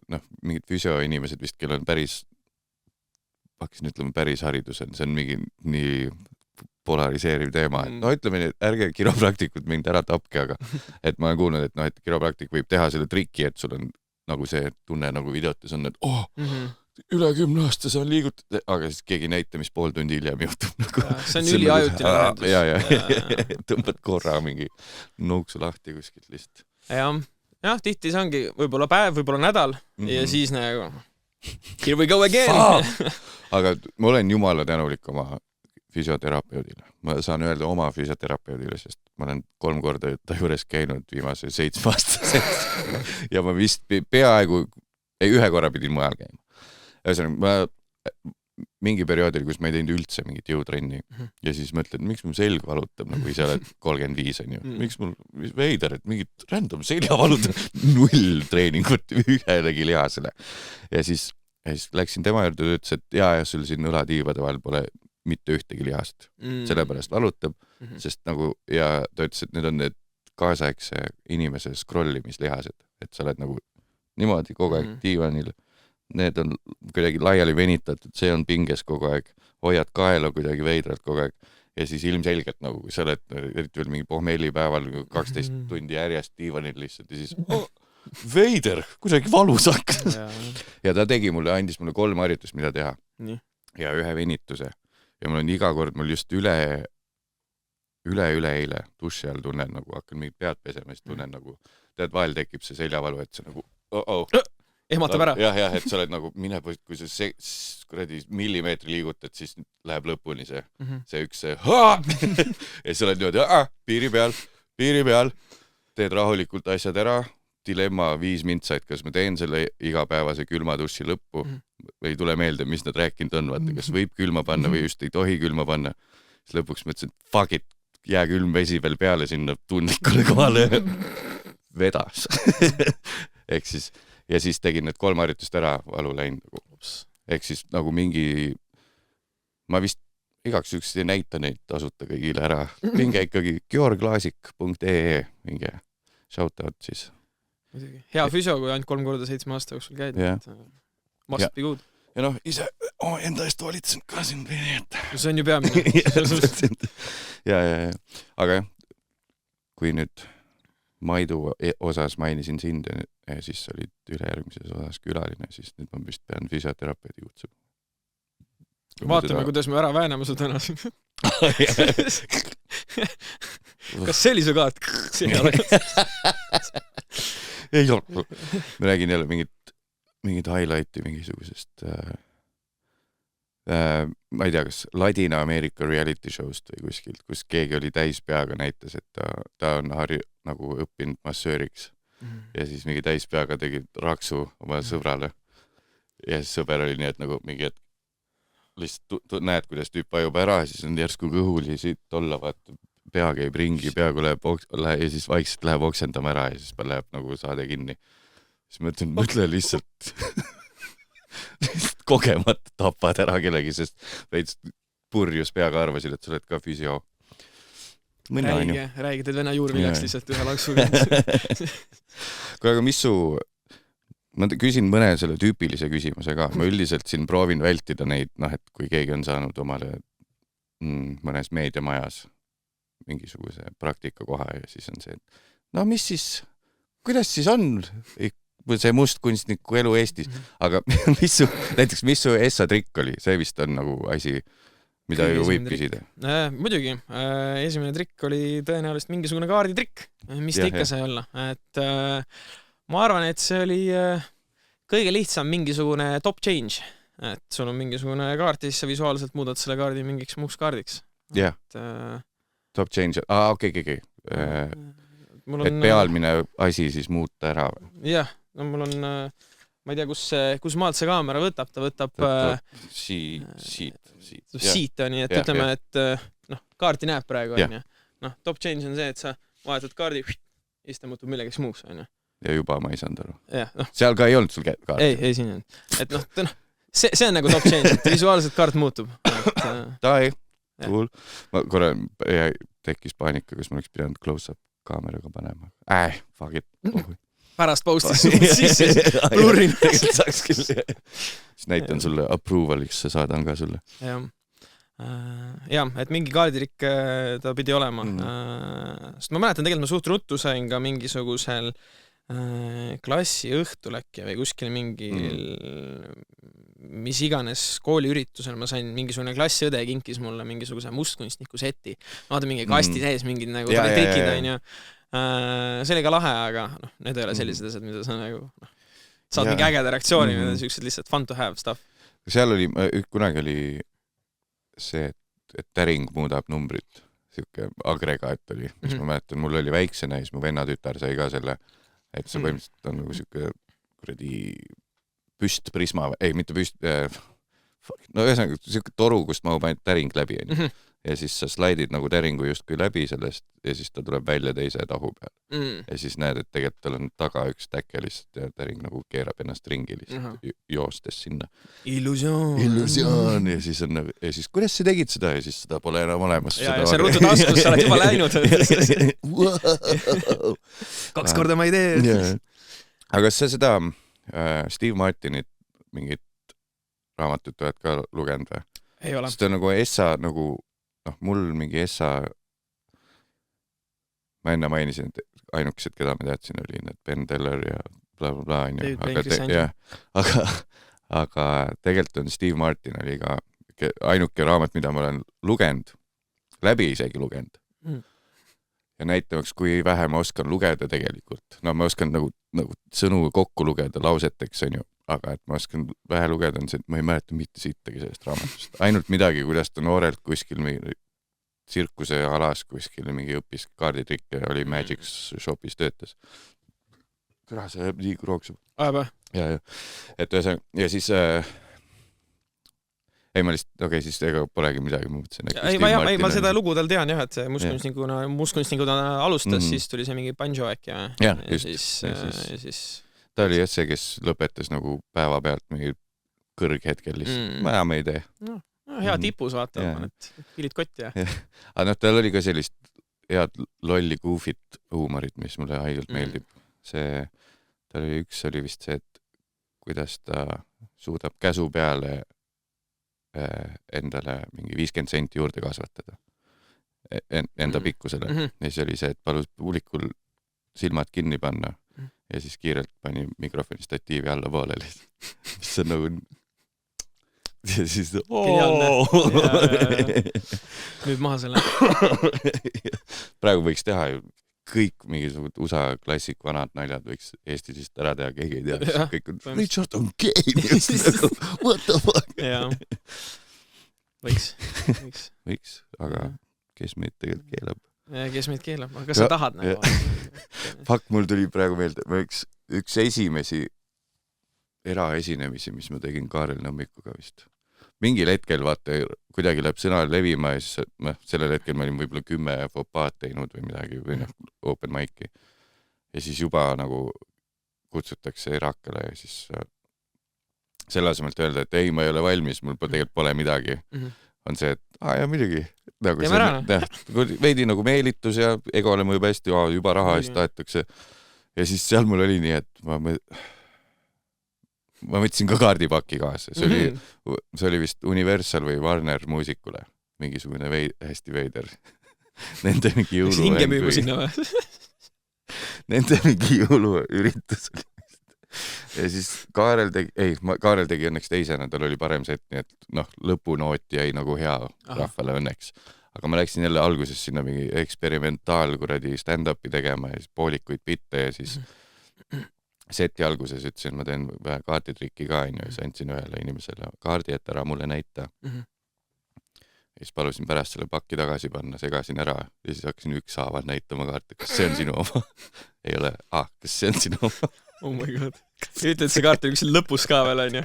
mingid füsioinimesed vist, kellel on päris hakkasin ütlema päris haridus on, see on mingi nii polariseeriv teema, et ütleme nii, et ärge kiropraktikud mind ära tapke, aga et ma olen kuulnud, et et kiropraktik võib teha selle triki, et sul on nagu see tunne nagu videotes on, et üle 10 aasta saan liigutada, aga siis keegi näita, mis pool tundi hiljem juhtub. Nagu, see on üliajutine lahendus. Ja. Tõmbad korra mingi nuuksu lahti kuskilt lihtsalt. Jah, tihti see ongi võib-olla päev, võib-olla nädal ja siis nagu here we go again. Aga ma olen jumala tänulik oma füsioterapeudile. Ma saan öelda oma füsioterapeudile, sest ma olen 3 korda ta juures käinud viimase 7 aastaselt ja ma vist peaaegu, ühe korra pidin mujal käima. Ma mingi perioodil, kus ma ei teinud üldse mingit jõutrenni ja siis mõtlen, miks mul selg valutab, nagu ise oled 35 on ju. Miks mul veider, et mingit random selja valutab 0 treeningut ühelegi lihasele. Ja siis läksin tema juurde ja ütles, et jaa, sul siin õlatiivade vahel pole mitte ühtegi lihast. Sellepärast valutab, sest nagu, ja ta ütles, et need on need kaasaegse inimese scrollimislihased, et sa oled nagu niimoodi kogu aeg diivanil. Need on kuidagi laiali venitatud, see on pinges kogu aeg, hoiad kaela kuidagi veidralt kogu aeg ja siis ilmselgelt nagu, kui sa oled eriti veel mingi pohmellipäeval 12 tundi järjest diivanil lihtsalt ja siis veider, kuidagi valus hakkas. Ja ta tegi mulle, andis mulle 3 harjutust, mida teha ja 1 venituse ja mul on iga kord mul just üle eile duši all tunnen nagu, hakkan mingit pead pesema, siis tunnen nagu, tead, vahel tekib see seljavalu, et see nagu ehmatab ära. jah, et sa oled nagu, mine poiss, kui sa kuradi millimeetri liigutad, siis läheb lõpuni see üks ja sa oled niimoodi, piiri peal, teed rahulikult asjad ära, dilemma 5 mintsaid, kas ma teen selle igapäevase külma dussi lõppu või ei tule meelde, mis nad rääkinud on, vaata, kas võib külma panna või just ei tohi külma panna. Siis lõpuks mõtlesin, et fuck it, jää külm vesi veel peale sinna tundlikule kohale. Vedas. Ehk siis, ja siis tegin need 3 harjutust ära, valu läinud. Ehk siis nagu mingi, ma vist igaks üks ei näita neid tasuta kõigile ära. Minge ikkagi georglaasik.ee, minge shout out siis. Hea füsio, kui ainult 3 korda 7 aasta jooksul käid. Must be good. Ja noh, ise enda eest valitsen ka siin või et. See on ju peamine. ja. Aga jah, kui nüüd Maidu osas mainisin sind ja siis olid ülejärgmises osas külaline, siis nüüd ma vist pean füsioterapeudi kutsuma. Vaatame, kuidas me ära vääname su täna. Kas see oli su kaart? Ei ole. Ma räägin jälle mingit highlighti mingisugusest ma ei tea, kas Ladina-Ameerika reality show'st või kuskilt, kus keegi oli täispeaga näitas, et ta on nagu õppinud massööriks ja siis mingi täispeaga tegi raksu oma sõbrale ja siis sõber oli nii, et nagu mingi, et lihtsalt näed, kuidas tüüp vajub ära ja siis on järsku kõhuli siit olla, vaata, pea käib ringi, peagu läheb ja siis vaikselt läheb oksendama ära ja siis läheb nagu saade kinni. Siis mõtle lihtsalt kogemata tapad ära kellegi, sest veits purjus peaga arvasid, et sa oled ka füsio. Räägi, teed venna juurviljaks lihtsalt ühe laksuga. Aga ma küsin mõne selle tüüpilise küsimuse ka. Ma üldiselt siin proovin vältida neid, et kui keegi on saanud omale mõnes meediamajas mingisuguse praktikakoha ja siis on see, et mis siis, kuidas siis on see mustkunstniku elu Eestis, aga mis su essa trikk oli? See vist on nagu asi, mida ju võib küsida. Muidugi, esimene trikk oli tõenäoliselt mingisugune kaarditrikk, mis ta ikka sai olla. Et ma arvan, et see oli kõige lihtsam mingisugune top change, et sul on mingisugune kaart ja siis sa visuaalselt muudad selle kaardi mingiks muuks kaardiks. Jah, top change, okei. Et pealmine asi siis muuta ära või? Jah, no mul on, ma ei tea, kus maalt see kaamera võtab, ta võtab siit on, et ütleme, et kaarti näeb praegu, on. Top change on see, et sa vahetad kaardi ja siis ta muutub millegeks muuks, on. Ja juba ma ei saanud aru. Seal ka ei olnud sul kaart? Ei siin ei olnud. Et see on nagu top change, et visuaalselt kaart muutub. Tai, cool. Ma korra tekkis paanika, kas ma oleks pidanud close-up kaameraga panema. Fuck it. Pärast postis sulle sisse, plurin. Saaks küll. Siis näitan sulle approvaliks, see saadan ka sulle. Jah, et mingi kaardirik ta pidi olema. Sest ma mäletan, tegelikult ma suht ruttu sain ka mingisugusel klassi õhtulekki või kuskil mingil mis iganes kooliüritusel ma sain mingisugune klassiõde kinkis mulle mingisuguse mustkunstniku seti. Vaata mingi kasti sees mingid nagu trikid on ju. See oli ka lahe, aga need ei ole sellised asjad, mida sa nagu saad mingi ägeda reaktsiooni, sellised lihtsalt fun to have stuff. Seal oli, kunagi oli see, et täring muudab numbrit. Siuke agregaat oli, mis ma mäletan, mul oli väiksena ja siis mu vennatütar sai ka selle, et see põhimõtteliselt on nagu siuke kuradi püstprisma, ei, mitte ühesõnaga siuke toru, kust mahub ainult täring läbi on. Ja siis sa slaidid nagu täringu justkui läbi sellest ja siis ta tuleb välja teise tahu peal. Ja siis näed, et tegelikult tal on taga üks täkke lihtsalt ja täring nagu keerab ennast ringi lihtsalt joostes sinna. Illusioon! Ja siis kuidas sa tegid seda ja siis seda pole enam olemas. Ja see rutu taskus, sa oled juba läinud. 2 korda ma ei tee. Aga kas sa seda Steve Martinit mingit raamatut oled ka lugenud või? Ei ole. Sest ta nagu essa nagu mul mingi essa ma enne mainisin, et ainukesed, keda ma teadsin, oli need Ben Teller ja blablabla, aga tegelikult on Steve Martin oli ka ainuke raamat, mida ma olen lugenud, läbi isegi lugenud. ja näitamaks, kui vähe ma oskan lugeda tegelikult. No ma oskan nagu sõnu kokku lugeda lauseteks, on ju, aga et ma oskan vähe lugeda, on see, et ma ei mäleta mitte sittagi sellest raamatust. Ainult midagi, kuidas ta noorelt kuskil mingi tsirkuse alas kuskil mingi õppis kaarditrikke, oli Magic Shopis töötas. Kõra, see liigu rooksub. Ja. Et ja siis ei, ma lihtsalt, siis ega polegi midagi, ma mõtlesin. Ma seda lugu tal tean jah, et see mustkunstnikuna alustas, siis tuli see mingi banjo äkki. Ja, just. Ta oli jah see, kes lõpetas nagu päeva pealt mingi kõrghetkel lihtsalt. Ma me ei tee. No, hea tipus vaata, et pilid kotti ja. Aga tal oli ka sellist head lolli goofit huumorit, mis mulle haigelt meeldib. Tal oli vist see, et kuidas ta suudab käsu peale endale mingi 50 senti juurde kasvatada enda pikkusele. Ja siis oli see, et palus publikul silmad kinni panna ja siis kiirelt pani mikrofoni statiivi alla poole lihtsalt. Mis on nagu ja siis nüüd maha selle. Praegu võiks teha ju kõik mingisugud USA klassik vanad naljad võiks Eesti siis ära teha, keegi ei tea. Kõik on, Richard on gay. What the fuck? Võiks, aga kes meid tegelikult keelab? Kes meid keelab? Aga kas sa tahad nagu? Fuck, mul tuli praegu meelde, üks esimesi eraesinemisi, mis ma tegin Kaarel Nõmmikuga vist. Mingil hetkel vaata, kuidagi läheb sõna levima ja siis sellel hetkel ma olin võib-olla 10 fopaat teinud või midagi või open mic'i. Ja siis juba nagu kutsutakse Irakale ja siis selle asemelt öelda, et ei, ma ei ole valmis, mul tegelikult pole midagi. On see, et ja muidugi. Veidi nagu meelitus ja egole mu juba hästi, juba raha eest taetakse. Ja siis seal mul oli nii, et ma võtsin ka kaardipaki kaasa. See oli vist Universal või Warner muusikule. Mingisugune hästi veider. Nende mingi jõulu... Hinge müügu sinna või? Nende mingi jõuluüritus oli vist. Ja siis Kaarel tegi õnneks teisena, tal oli parem set, nii et lõpunoot jäi nagu hea rahvale õnneks. Aga ma läksin jälle alguses sinna mingi eksperimentaal stand-upi tegema ja siis poolikuid bitte ja siis seti alguses ütlesin, ma teen vähe kaarditrikki ka, ja siis andsin ühele inimesele kaardi, et ära mulle näita. Ja siis palusin pärast selle pakki tagasi panna, segasin ära ja siis hakkasin ükshaaval näitama kaarti. Kas see on sinu oma? Ei ole. Kas see on sinu oma? Oh my god. Ütled, see kaart on üks lõpus ka veel, on ju?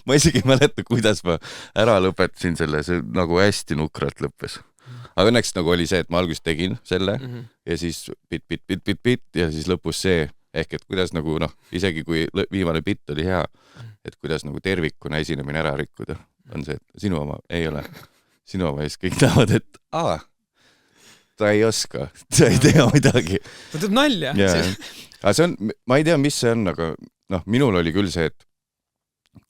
Ma isegi ei mäleta, kuidas ma ära lõpetasin selle, see nagu hästi nukralt lõppes. Aga õnneks nagu oli see, et ma alguses tegin selle ja siis bit ja siis lõpus see ehk et kuidas nagu isegi kui viimane bitt oli hea, et kuidas nagu tervikuna esinemine ära rikkuda, on see, et sinu oma ei ole. Sinu oma ees kõik näevad, et ta ei oska, ta ei tea midagi. Ta teeb nalja. Aga see on, ma ei tea, mis see on, aga minul oli küll see, et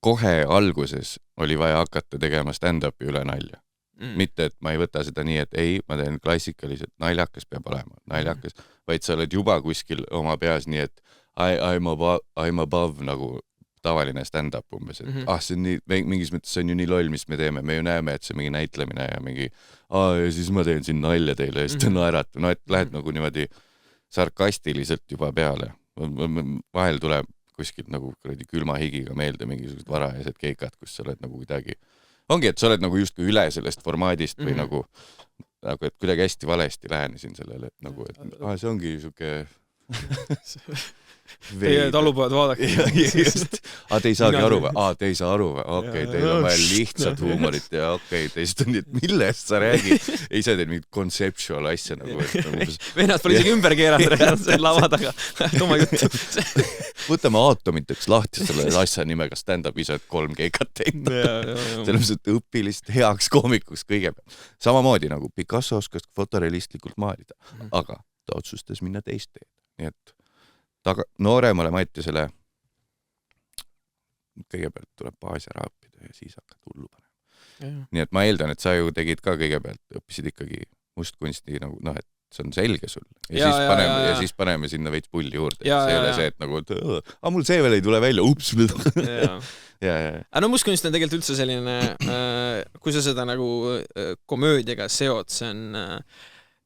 kohe alguses oli vaja hakata tegema stand-upi üle nalja. Mitte, et ma ei võta seda nii, et ei, ma teen klassikaliselt, naljakas peab olema, naljakas, vaid sa oled juba kuskil oma peas nii, et I'm above nagu tavaline stand-up umbes, et see on nii, mingis mõttes see on ju nii loll, mis me teeme, me ju näeme, et see mingi näitlemine ja mingi ja siis ma teen siin nalja teile ja siis te naerate, et lähed nagu niimoodi sarkastiliselt juba peale. Vahel tuleb kuskilt nagu külma higiga meelde mingisugused varajased keikad, kus sa oled nagu kuidagi ongi, et sa oled nagu justkui üle sellest formaadist või nagu, et kuidagi hästi valesti lähenesin sellele, et nagu, et see ongi niisugune Teie talupojad vaadake. Te ei saagi aru või? Te ei saa aru või? Okei, teil on vaja lihtsalt huumorit ja teist on nii, et millest sa räägid? Ei saa teil mingit conceptual asja nagu. Vennad pole isegi ümber keeranud selle lava taga. Toma juttu. Võtame aatomiteks lahti selle asja nimega stand-up ise, et 3 keikat teinud. Selles mõttes, et õpilist heaks koomikuks kõigepealt. Samamoodi nagu Picasso oskas fotorealistlikult maalida, aga ta otsustas minna teist teed. Nii et nooremale Mattiasele kõigepealt tuleb baasi ära õppida ja siis hakkad hullu panema. Nii et ma eeldan, et sa ju tegid ka kõigepealt, õppisid ikkagi mustkunsti nagu, et see on selge sul. Ja siis paneme sinna veits pulli juurde. See ei ole see, et nagu, mul see veel ei tule välja, ups. No mustkunst on tegelikult üldse selline, kui sa seda nagu komöödiaga seod, see on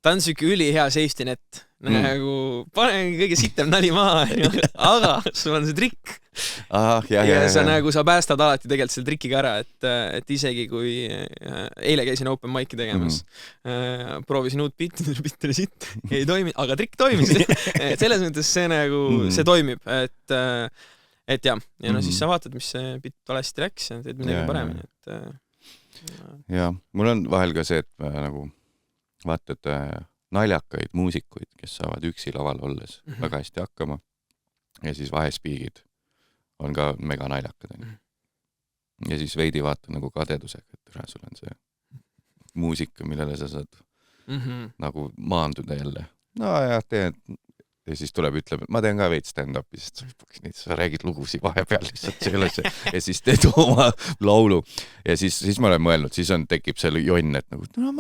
ta on siuke ülihea safety net. Nagu pane kõige sitem nali maha, aga sul on see trikk. Ja sa nagu sa päästad alati tegelikult selle trikiga ära, et isegi kui eile käisin open mic'i tegemas, proovisin uut bitti oli sitt, ei toimi, aga trikk toimis. Selles mõttes see nagu, see toimib, et jah, ja no siis sa vaatad, mis see bitt valesti läks ja teed midagi paremini. Ja, mul on vahel ka see, et nagu vaatad naljakaid muusikuid, kes saavad üksi laval olles väga hästi hakkama ja siis vahespiigid on ka mega naljakad. Ja siis veidi vaatan nagu kadedusega, et ühe sul on see muusika, millele sa saad nagu maanduda jälle. No ja teen, ja siis tuleb, ütleb, et ma teen ka veid stand-upi, sest sa räägid lugusid vahepeal lihtsalt selles ja siis teed oma laulu. Ja siis ma olen mõelnud, siis tekib selle jonn, et nagu, no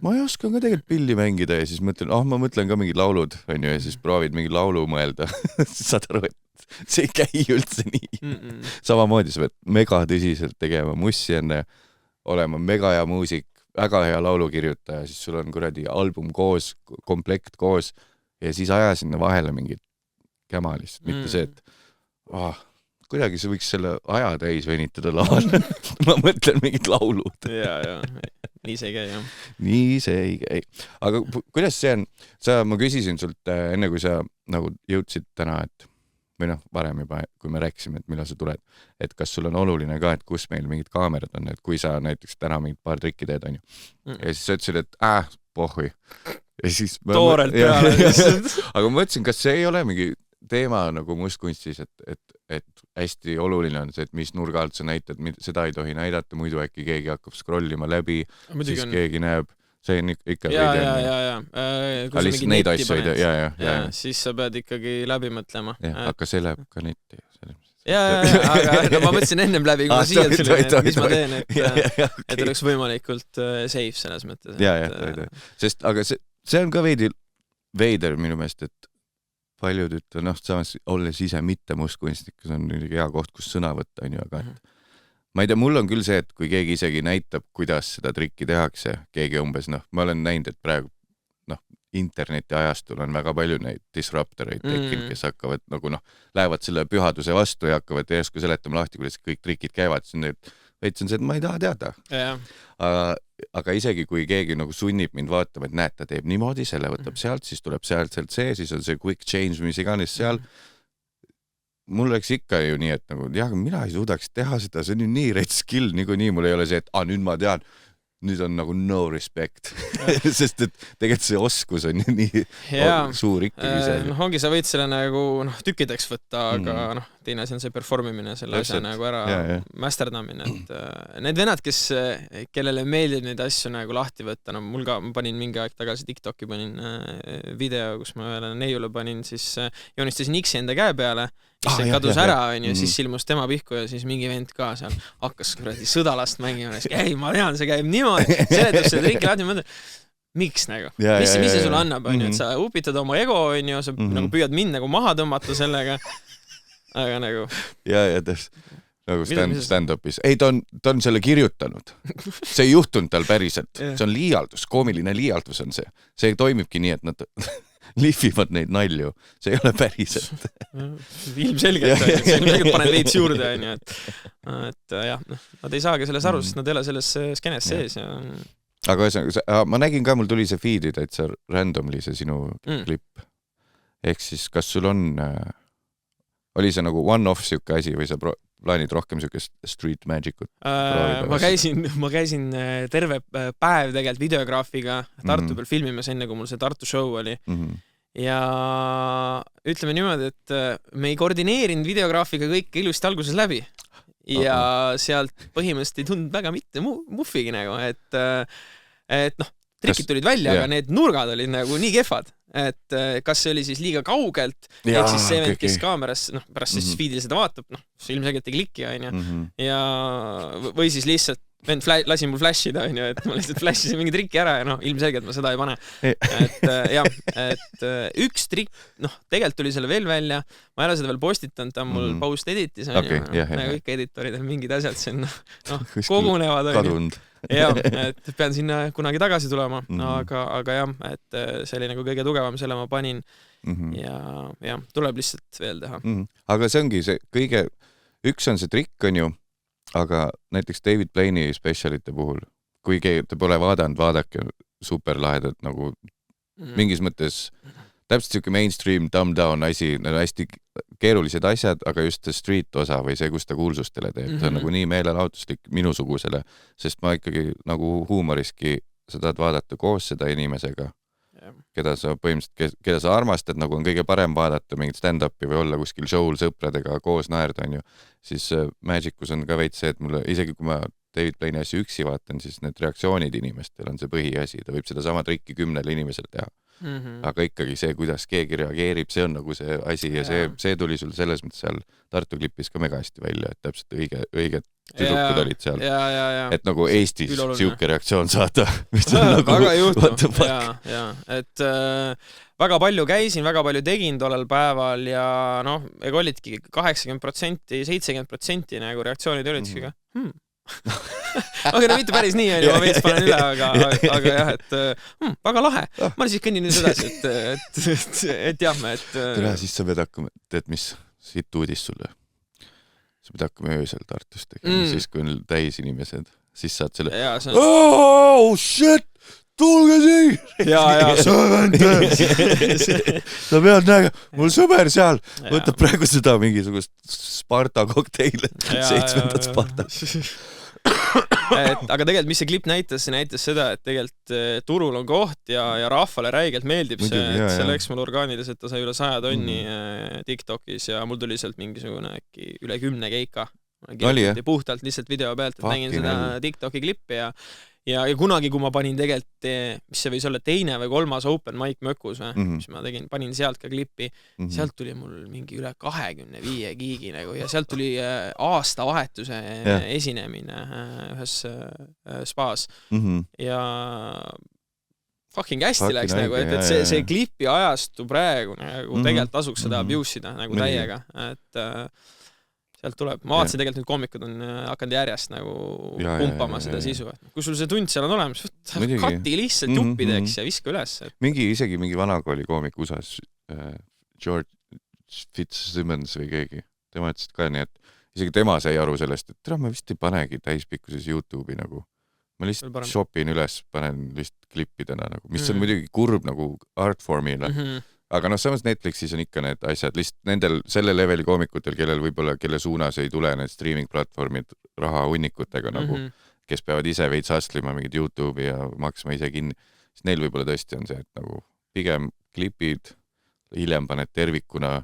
ma ei oska ka tegelikult pilli mängida ja siis mõtlen, ma mõtlen ka mingid laulud, on ju, ja siis proovid mingi laulu mõelda. Saad aru, et see ei käi üldse nii. Samamoodi sa pead mega tõsiselt tegema mussi enne, olema mega hea muusik, väga hea laulukirjutaja, siis sul on kuradi album koos, komplekt koos ja siis aja sinna vahele mingid käma lihtsalt, mitte see, et kuidagi see võiks selle aja täis venitada laval. Ma mõtlen mingid laulud. Ja. Nii see ei käi, jah. Nii see ei käi. Aga kuidas see on? Ma küsisin sult enne, kui sa nagu jõudsid täna, et või noh, varem juba, kui me rääkisime, et millal sa tuled, et kas sul on oluline ka, et kus meil mingid kaamerad on, et kui sa näiteks täna mingid paar trikki teed, on ju. Ja siis sa ütlesid, et pohhui. Ja siis toorelt peale. Aga ma mõtlesin, kas see ei ole mingi teema nagu mustkunstis, et hästi oluline on see, et mis nurga alt sa näitad, seda ei tohi näidata, muidu äkki keegi hakkab scrollima läbi, siis keegi näeb, see on ikka ja. Aga lihtsalt neid asju ei tea, ja. Siis sa pead ikkagi läbi mõtlema. Aga see läheb ka netti. aga ma mõtlesin ennem läbi, kui ma siia tulin, et mis ma teen, et oleks võimalikult safe selles mõttes. Ja. Sest, aga see on ka veider minu meelest, et paljud ütlevad, samas olles ise mitte mustkunstnikus on hea koht, kus sõna võtta, on ju, aga ma ei tea, mul on küll see, et kui keegi isegi näitab, kuidas seda trikki tehakse, keegi umbes, ma olen näinud, et praegu interneti ajastul on väga palju neid disruptoreid tekkinud, kes hakkavad nagu lähevad selle pühaduse vastu ja hakkavad järsku seletama lahti, kuidas kõik trikid käivad, siis veits on see, et ma ei taha teada. Aga isegi kui keegi nagu sunnib mind vaatama, et näed, ta teeb niimoodi, selle võtab sealt, siis tuleb sealt see, siis on see quick change, mis iganes seal. Mul oleks ikka ju nii, et nagu, jah, mina ei suudaks teha seda, see on ju nii red skill, nii mul ei ole see, et nüüd ma tean, nüüd on nagu no respect. Sest et tegelikult see oskus on ju nii suur ikkagi see. Ongi, sa võid selle nagu tükkideks võtta, aga teine asi on see performimine, selle asja nagu ära masterdamine. Need venad, kellele meeldib neid asju nagu lahti võtta, mul ka, ma panin mingi aeg tagasi TikToki, panin video, kus ma ühele neiule panin, siis joonistasin X enda käe peale, siis see kadus ära, siis ilmus tema pihku ja siis mingi vend ka seal hakkas kuradi sõdalast mängima. Ei, ma tean, see käib niimoodi. Seletus selle trikki lahti mõtled, miks nagu? Mis see sulle annab, on ju, et sa upitad oma ego, on ju, sa nagu püüad mind nagu maha tõmmata sellega. Aga nagu... Ja nagu stand-upis. Ei, ta on selle kirjutanud. See ei juhtunud tal päriselt. See on liialdus, koomiline liialdus on see. See toimibki nii, et nad lihvivad neid nalju. See ei ole päriselt. Ilmselgelt paned veits juurde, on ju, et jah, nad ei saagi selles aru, sest nad ei ole selles skenes sees. Aga ma nägin ka, mul tuli see feed'id, et see randomly see sinu klipp. Ehk siis, kas sul on, oli see nagu one-off siuke asi või sa plaanid rohkem siukest street magicut? Ma käisin terve päev tegelikult videograafiga Tartu peal filmimas, enne kui mul see Tartu show oli. Ja ütleme niimoodi, et me ei koordineerinud videograafiga kõik ilusti alguses läbi. Ja sealt põhimõtteliselt ei tundnud väga mitte muffigi nagu, et trikid tulid välja, aga need nurgad olid nagu nii kehvad, et kas see oli siis liiga kaugelt, ehk siis see vend, kes kaameras, pärast siis feedil seda vaatab, see ilmselgelt ei kliki, on ju, ja või siis lihtsalt vend lasi mul flashida, onju, et ma lihtsalt flashisin mingi triki ära ja ilmselgelt ma seda ei pane. Et jah, et üks trikk, tegelikult tuli selle veel välja, ma ei ole seda veel postitanud, ta on mul post editis, onju, nagu ikka editoridel mingid asjad siin, kogunevad, onju. Jah, et pean sinna kunagi tagasi tulema, aga jah, et see oli nagu kõige tugevam, selle ma panin ja tuleb lihtsalt veel teha. Aga see ongi see kõige, üks on see trikk, onju, aga näiteks David Blaine'i specialite puhul, kui te pole vaadanud, vaadake superlahedalt nagu mingis mõttes täpselt siuke mainstream dumb down asi, hästi keerulised asjad, aga just see street osa või see, kus ta kuulsustele teeb, see on nagu nii meelelahutuslik minusugusele, sest ma ikkagi nagu huumoriski sa tahad vaadata koos seda inimesega, keda sa põhimõtteliselt, keda sa armastad, nagu on kõige parem vaadata mingit stand-upi või olla kuskil show'l sõpradega koos naerda, onju, siis Magicus on ka veits see, et mulle, isegi kui ma David Blaine'i asju üksi vaatan, siis need reaktsioonid inimestel on see põhiasi, ta võib seda sama trikki 10 inimesel teha. Aga ikkagi see, kuidas keegi reageerib, see on nagu see asi ja see tuli sul selles mõttes seal Tartu klipis ka mega hästi välja, et täpselt õiged tüdrukud olid seal. Et nagu Eestis siuke reaktsioon saada, mis on nagu väga juhtub. Et väga palju käisin, väga palju tegin tollel päeval ja ega olidki 80%, 70% nagu reaktsioonid olidki ka. Aga mitte päris nii, ma veits panen üle, aga jah, et väga lahe. Ma siis kõnnin nüüd edasi, et jah, et... Tere, siis sa pead hakkama, teed mis siit uudis sulle. Sa pead hakkama öösel Tartus tegema, siis kui on täis inimesed, siis saad selle... Oh, shit! Tulge siin! Sa pead näga, mul sõber seal võtab praegu seda mingisugust Sparta kokteile, 7. Sparta. Aga tegelikult, mis see klipp näitas seda, et tegelikult turul on koht ja rahvale räigelt meeldib see, et see läks mul orgaaniliselt, ta sai üle 100 tonni TikTokis ja mul tuli sealt mingisugune äkki üle 10 keika. Puhtalt lihtsalt video pealt, et nägin seda TikToki klippi ja kunagi, kui ma panin tegelikult, mis see võis olla teine või 3. open mic Mökus, mis ma tegin, panin sealt ka klippi, sealt tuli mul mingi üle 25 giigi nagu ja sealt tuli aastavahetuse esinemine ühes spaas ja fucking hästi läks nagu, et see klipi ajastu praegu nagu tegelikult tasuks seda abusida nagu täiega, et sealt tuleb. Ma vaatasin tegelikult nüüd koomikud on hakanud järjest nagu pumpama seda sisu. Kui sul see tund seal on olemas, kati lihtsalt juppideks ja viska üles. Isegi mingi vanakooli koomik USAs, George Fitzsimmons või keegi, tema ütles ka nii, et isegi tema sai aru sellest, et ma vist ei panegi täispikkuses YouTube'i nagu. Ma lihtsalt shopin üles, panen lihtsalt klippidena, nagu, mis on muidugi kurb nagu artformile. Aga samas Netflixis on ikka need asjad, lihtsalt nendel selle leveli koomikutel, kelle suunas ei tule need streaming-platvormid raha hunnikutega, nagu, kes peavad ise veits astlima mingid YouTube'i ja maksma ise kinni, siis neil võib-olla tõesti on see, et nagu pigem klipid, hiljem paned tervikuna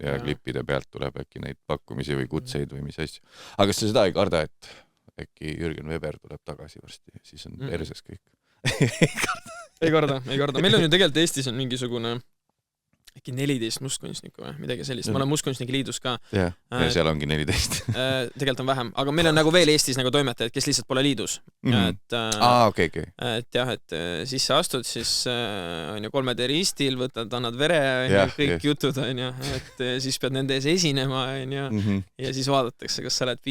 ja klippide pealt tuleb äkki neid pakkumisi või kutseid või mis asju. Aga kas sa seda ei karda, et äkki Jürgen Weber tuleb tagasi varsti, siis on perses kõik? Ei karda. Meil on ju tegelikult Eestis on mingisugune äkki 14 mustkunstnikku või midagi sellist. Ma olen mustkunstnike liidus ka. Ja seal ongi 14. Tegelikult on vähem, aga meil on nagu veel Eestis nagu toimetajad, kes lihtsalt pole liidus. Okay. Et jah, et sisse astud, siis on ju 3D-ristil, annad vere, kõik jutud, on ju, et siis pead nende ees esinema, on ju, ja siis vaadatakse, kas sa oled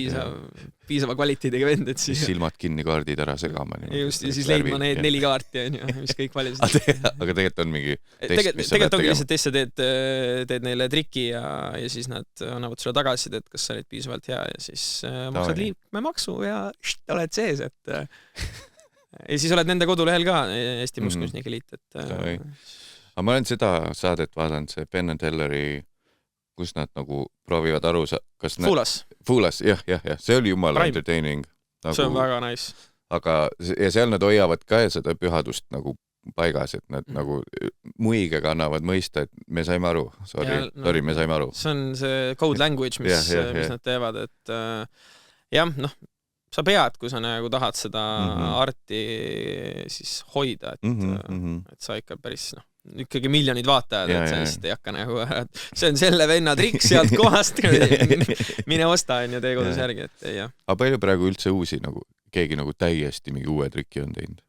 piisava kvaliteediga vend, et siis... Silmad kinni kaardid ära segama. Just, ja siis leidma need 4 kaarti, on ju, mis kõik valisid. Aga tegelikult on mingi test, mis sa pead tegema. Teed neile triki ja siis nad annavad sulle tagasi, et kas sa olid piisavalt hea ja siis maksad liikmemaksu ja oled sees, et ja siis oled nende kodulehel ka Eesti Mustkunstnike Liit, et aga ma olen seda saadet vaadanud, see Penn & Telleri, kus nad nagu proovivad aru kas Foolas, jah, see oli jumala entertaining nagu, see on väga nice, aga ja seal nad hoiavad ka seda pühadust nagu paigas, et nad nagu muigega annavad mõista, et me saime aru, sorry, me saime aru. See on see code language, mis nad teevad, et jah, sa pead, kui sa nagu tahad seda arti siis hoida, et sa ikka päris, ikkagi miljonid vaatajad, et sa lihtsalt ei hakka nagu, see on selle venna trikk sealt kohast, mine osta, on ju, tee kodus järgi, et jah. Aga palju praegu üldse uusi nagu keegi nagu täiesti mingi uue triki on teinud?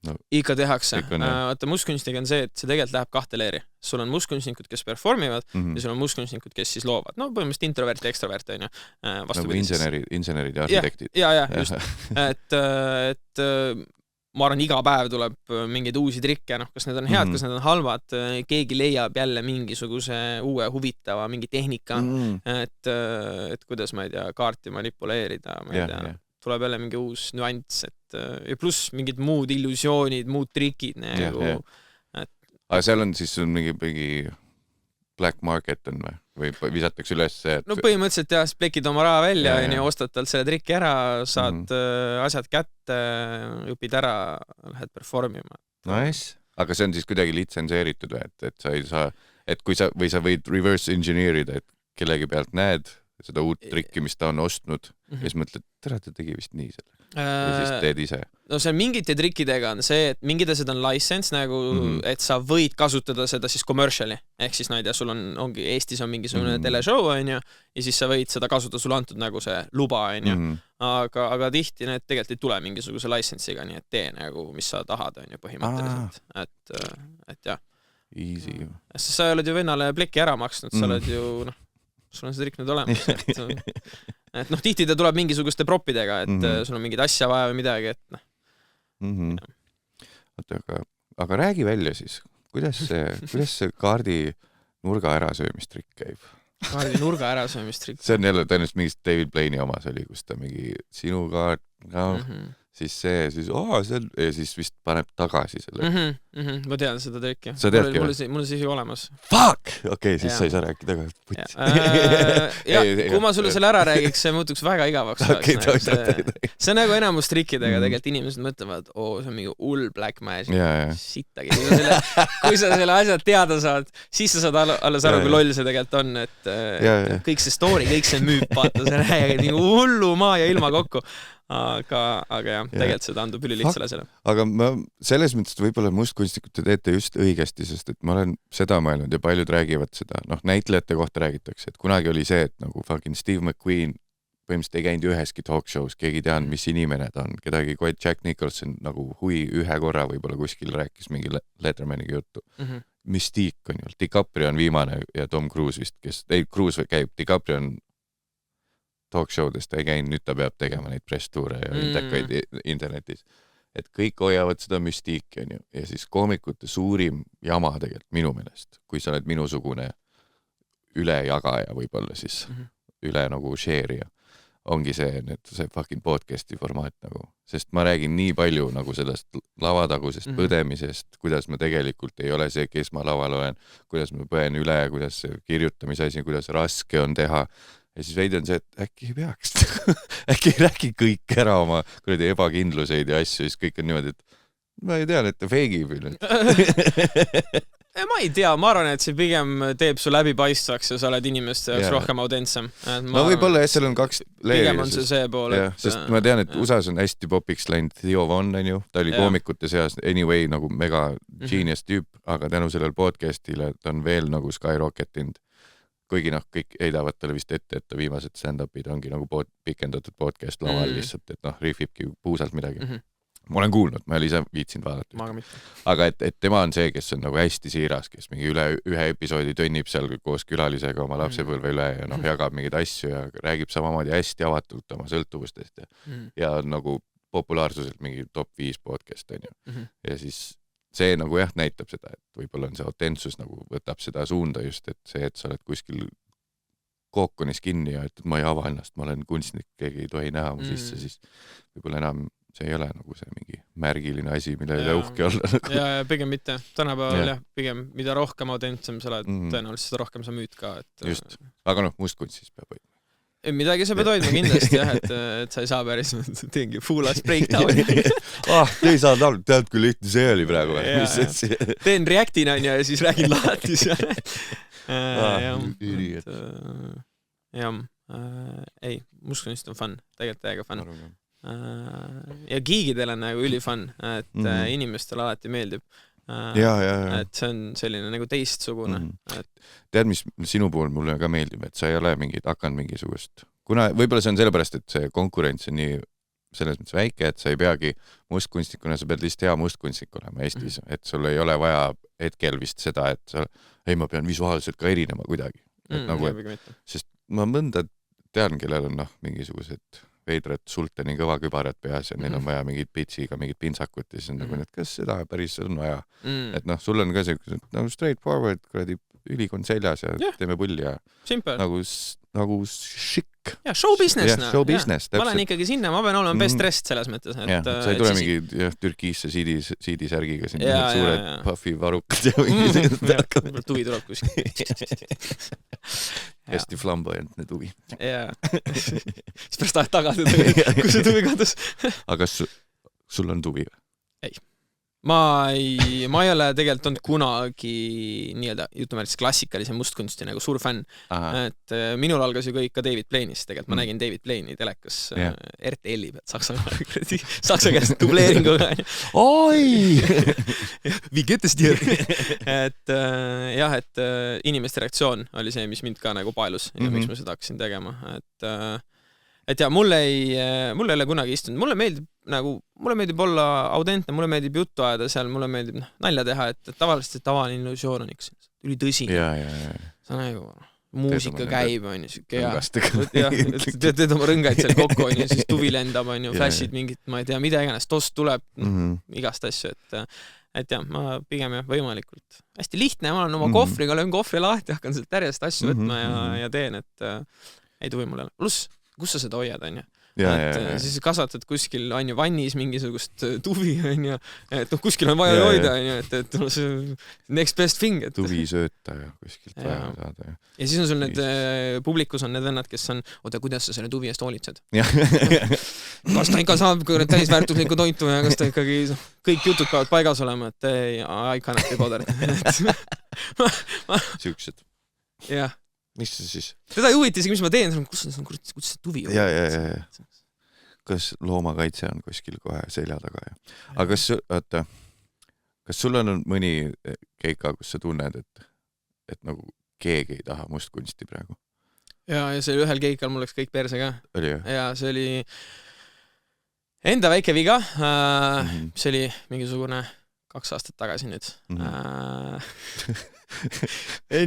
No, ikka tehakse. Vaata, mustkunstiga on see, et see tegelikult läheb 2 leeri. Sul on mustkunstnikud, kes performivad ja sul on mustkunstnikud, kes siis loovad. No põhimõtteliselt introvert ja ekstrovert on ju. Nagu insenerid ja arhitektit. Ja, just. Et ma arvan, iga päev tuleb mingeid uusi trikke, kas need on head, kas need on halvad, keegi leiab jälle mingisuguse uue huvitava, mingi tehnika, et kuidas, ma ei tea, kaarti manipuleerida, ma ei tea, tuleb jälle mingi uus nüanss, ja pluss mingid muud illusioonid, muud trikid. Aga seal on siis mingi black market on või visatakse üles see, et... No põhimõtteliselt jah, plekid oma raha välja ja ostad talt selle triki ära, saad asjad kätte, õpid ära, lähed performima. Nice. Aga see on siis kuidagi litsenseeritud või, et sa ei saa, et kui sa võid reverse engineerida, et kellegi pealt näed seda uut trikki, mis ta on ostnud ja siis mõtled, tere, ta tegi vist nii selle. Või siis teed ise. No see mingite trikkidega on see, et mingid asjad on license nagu, et sa võid kasutada seda siis commerciali. Ehk siis, sul ongi, Eestis on mingisugune teleshow, on ju, ja siis sa võid seda kasutada, sul antud nagu see luba, on ju. Aga tihti need tegelikult ei tule mingisuguse license'iga, nii et tee nagu, mis sa tahad, on ju, põhimõtteliselt. Et jah. Easy. Sa oled ju vennale pleki ära maksnud, sa oled ju, sul on see trikk nüüd olemas, et tihti ta tuleb mingisuguste propidega, et sul on mingid asja vaja või midagi, et Aga räägi välja siis, kuidas see kaardi nurga ärasöömistrikk käib? Kaardi nurga ärasöömistrikk? See on jälle tõenäoliselt mingist David Blaine'i omas oli, kus ta mingi sinu kaart, siis see, ja siis vist paneb tagasi selle. Ma tean seda trikki. Sa teadki või? Mul on siis olemas. Fuck! Okei, siis sa ei saa rääkida ka. Kui ma sulle selle ära räägiks, see muutuks väga igavaks. See on nagu enamus trikkidega, tegelikult inimesed mõtlevad, see on mingi hull black magic. Sittagi. Kui sa selle asjad teada saad, siis sa saad alles aru, kui loll see tegelikult on, et kõik see story, kõik see müüb, vaata, see räägib nagu hullu maa ja ilma kokku. Aga jah, tegelikult seda andub üli lihtsale selle. Aga ma selles mõttes võib-olla mustkunstnikud te teete just õigesti, sest et ma olen seda mõelnud ja paljud räägivad seda, näitlejate kohta räägitakse, et kunagi oli see, et nagu fucking Steve McQueen põhimõtteliselt ei käinud üheski talk show's, keegi ei teadnud, mis inimene ta on, kedagi kui Jack Nicholson nagu ühe korra võib-olla kuskil rääkis mingi Lettermaniga juttu. Mystique on ju, DiCaprio on viimane ja Tom Cruise vist, Cruise käib, DiCaprio on talk show'dest ei käinud, nüüd ta peab tegema neid press-tuure ja intekaid internetis. Et kõik hoiavad seda müstiiki, on ju. Ja siis koomikute suurim jama tegelikult minu meelest, kui sa oled minusugune ülejagaja võib-olla siis, üle nagu share'ija, ongi see fucking podcasti formaat nagu. Sest ma räägin nii palju nagu sellest lavatagusest põdemisest, kuidas ma tegelikult ei ole see, kes ma laval olen, kuidas ma põen üle, kuidas see kirjutamise asi, kuidas raske on teha. Ja siis veidi on see, et äkki ei peaks. Äkki ei räägi kõik ära oma kuradi ebakindluseid ja asju, siis kõik on niimoodi, et ma ei tea, et ta feigib. Ma ei tea, ma arvan, et see pigem teeb su läbipaistvaks ja sa oled inimeste jaoks rohkem autentsem. Võib-olla seal on 2 leeri. Pigem on see pool. Sest ma tean, et USA's on hästi popiks läinud Theo Von, on ju. Ta oli koomikute seas anyway nagu mega genius tüüp, aga tänu sellel podcastile ta on veel nagu skyrocketinud. Kuigi kõik heidavad talle vist ette, et ta viimased stand-upid ongi nagu pikendatud podcast laval lihtsalt, et riifibki puusalt midagi. Ma olen kuulnud, ma ei ole ise viitsinud vaadata. Aga et tema on see, kes on nagu hästi siiras, kes mingi ühe episoodi tönnib seal koos külalisega oma lapsepõlve üle ja jagab mingeid asju ja räägib samamoodi hästi avatult oma sõltuvustest ja nagu populaarsuselt mingi top 5 podcast on ju. Ja siis see nagu näitab seda, et võib-olla on see autentsus nagu võtab seda suunda just, et see, et sa oled kuskil kookonis kinni ja et ma ei ava ennast, ma olen kunstnik, keegi ei tohi näha mu sisse, siis võib-olla enam see ei ole nagu see mingi märgiline asi, mille üle uhke olla. Nagu. Ja pigem mitte. Tänapäeval pigem mida rohkem autentsem sa oled, tõenäoliselt seda rohkem sa müüd ka. Et, just, aga mustkunst siis peab hoidma. Midagi sa pead hoidma kindlasti jah, et sa ei saa päris teengi full-ass breakdowni. Ei saa talu, tead kui lihtne see oli praegu. Teen reactina ja siis räägin lahti seal. Ei, mustkunst on fun, tegelikult täiega fun. Ja giigidel on nagu üli fun, et inimestel alati meeldib. Et see on selline nagu teistsugune. Tead, mis sinu puhul mulle ka meeldib, et sa ei ole hakanud mingisugust, kuna võib-olla see on sellepärast, et see konkurents on nii selles mõttes väike, et sa ei peagi mustkunstnikuna, sa pead lihtsalt hea mustkunstnik olema Eestis, et sul ei ole vaja hetkel vist seda, et sa, ei, ma pean visuaalselt ka erinema kuidagi. Nagu, sest ma mõnda tean, kellel on mingisugused veidrad sultani kõva kübarad peas ja neil on vaja mingid pitsiga, mingid pintsakut ja siis on nagu, et kas seda päris on vaja. Et sul on ka see straightforward, ülikond seljas ja teeme pulli ja simple. Nagu šikk. Ja, show business. Ja, show business. Ma olen ikkagi sinna, ma pean olema best dressed selles mõttes. Ja, sa ei tule mingi türkiisse siidisärgiga siin suured puffy varukad ja mingi tuvi tuleb kuskil. Hästi flamboyantne tuvi. Jaa. Siis pärast tahad tagasi tuvi, kui see tuvi kadus. Aga sul on tuvi või? Ei. Ma ei ole tegelikult olnud kunagi nii-öelda jutumärkis klassikalise mustkunsti nagu suur fänn. Et minul algas ju kõik ka David Blaine'ist. Tegelikult ma nägin David Blaine'i telekas RTL-i pealt saksa käest dubleeringuga. Oi! Wie geht es dir? Et jah, et inimeste reaktsioon oli see, mis mind ka nagu paelus ja miks ma seda hakkasin tegema. Et ja mulle ei ole kunagi istunud. Mulle meeldib olla autentne, mulle meeldib juttu ajada seal, mulle meeldib nalja teha, et tavaliselt see tavaline illusioon on üks üli tõsi. See on nagu muusika käib, on ju, teed oma rõngaid seal kokku, on ju, siis tuvi lendab, on ju, flashid mingid, ma ei tea, mida iganes, tost tuleb igast asju, et jah, ma pigem võimalikult hästi lihtne, ma olen oma kohvriga, löön kohvri lahti, hakkan sealt järjest asju võtma ja teen, et ei tuvi mulle. Pluss, kus sa seda hoiad, on ju? Siis kasvatad kuskil on ju vannis mingisugust tuvi, on ju, et kuskil on vaja hoida, on ju, et see next best thing. Tuvi sööta ja kuskilt vaja saada. Ja siis on sul need publikus on need vennad, kes on, oota, kuidas sa selle tuvi eest hoolitsed? Kas ta ikka saab täisväärtuslikku toitu ja kas ta ikkagi kõik jutud peavad paigas olema, et I cannot be bothered. Siuksed. Jah. Mis see siis? Teda ei huvita isegi, mis ma teen, kus see tuvi on? Ja. Kas loomakaitse on kuskil kohe selja taga? Aga kas sul on mõni keika, kus sa tunned, et nagu keegi ei taha mustkunsti praegu? Ja see ühel keikal mul läks kõik perse ka. Oli ju? Ja see oli enda väike viga. See oli mingisugune 2 aastat tagasi nüüd.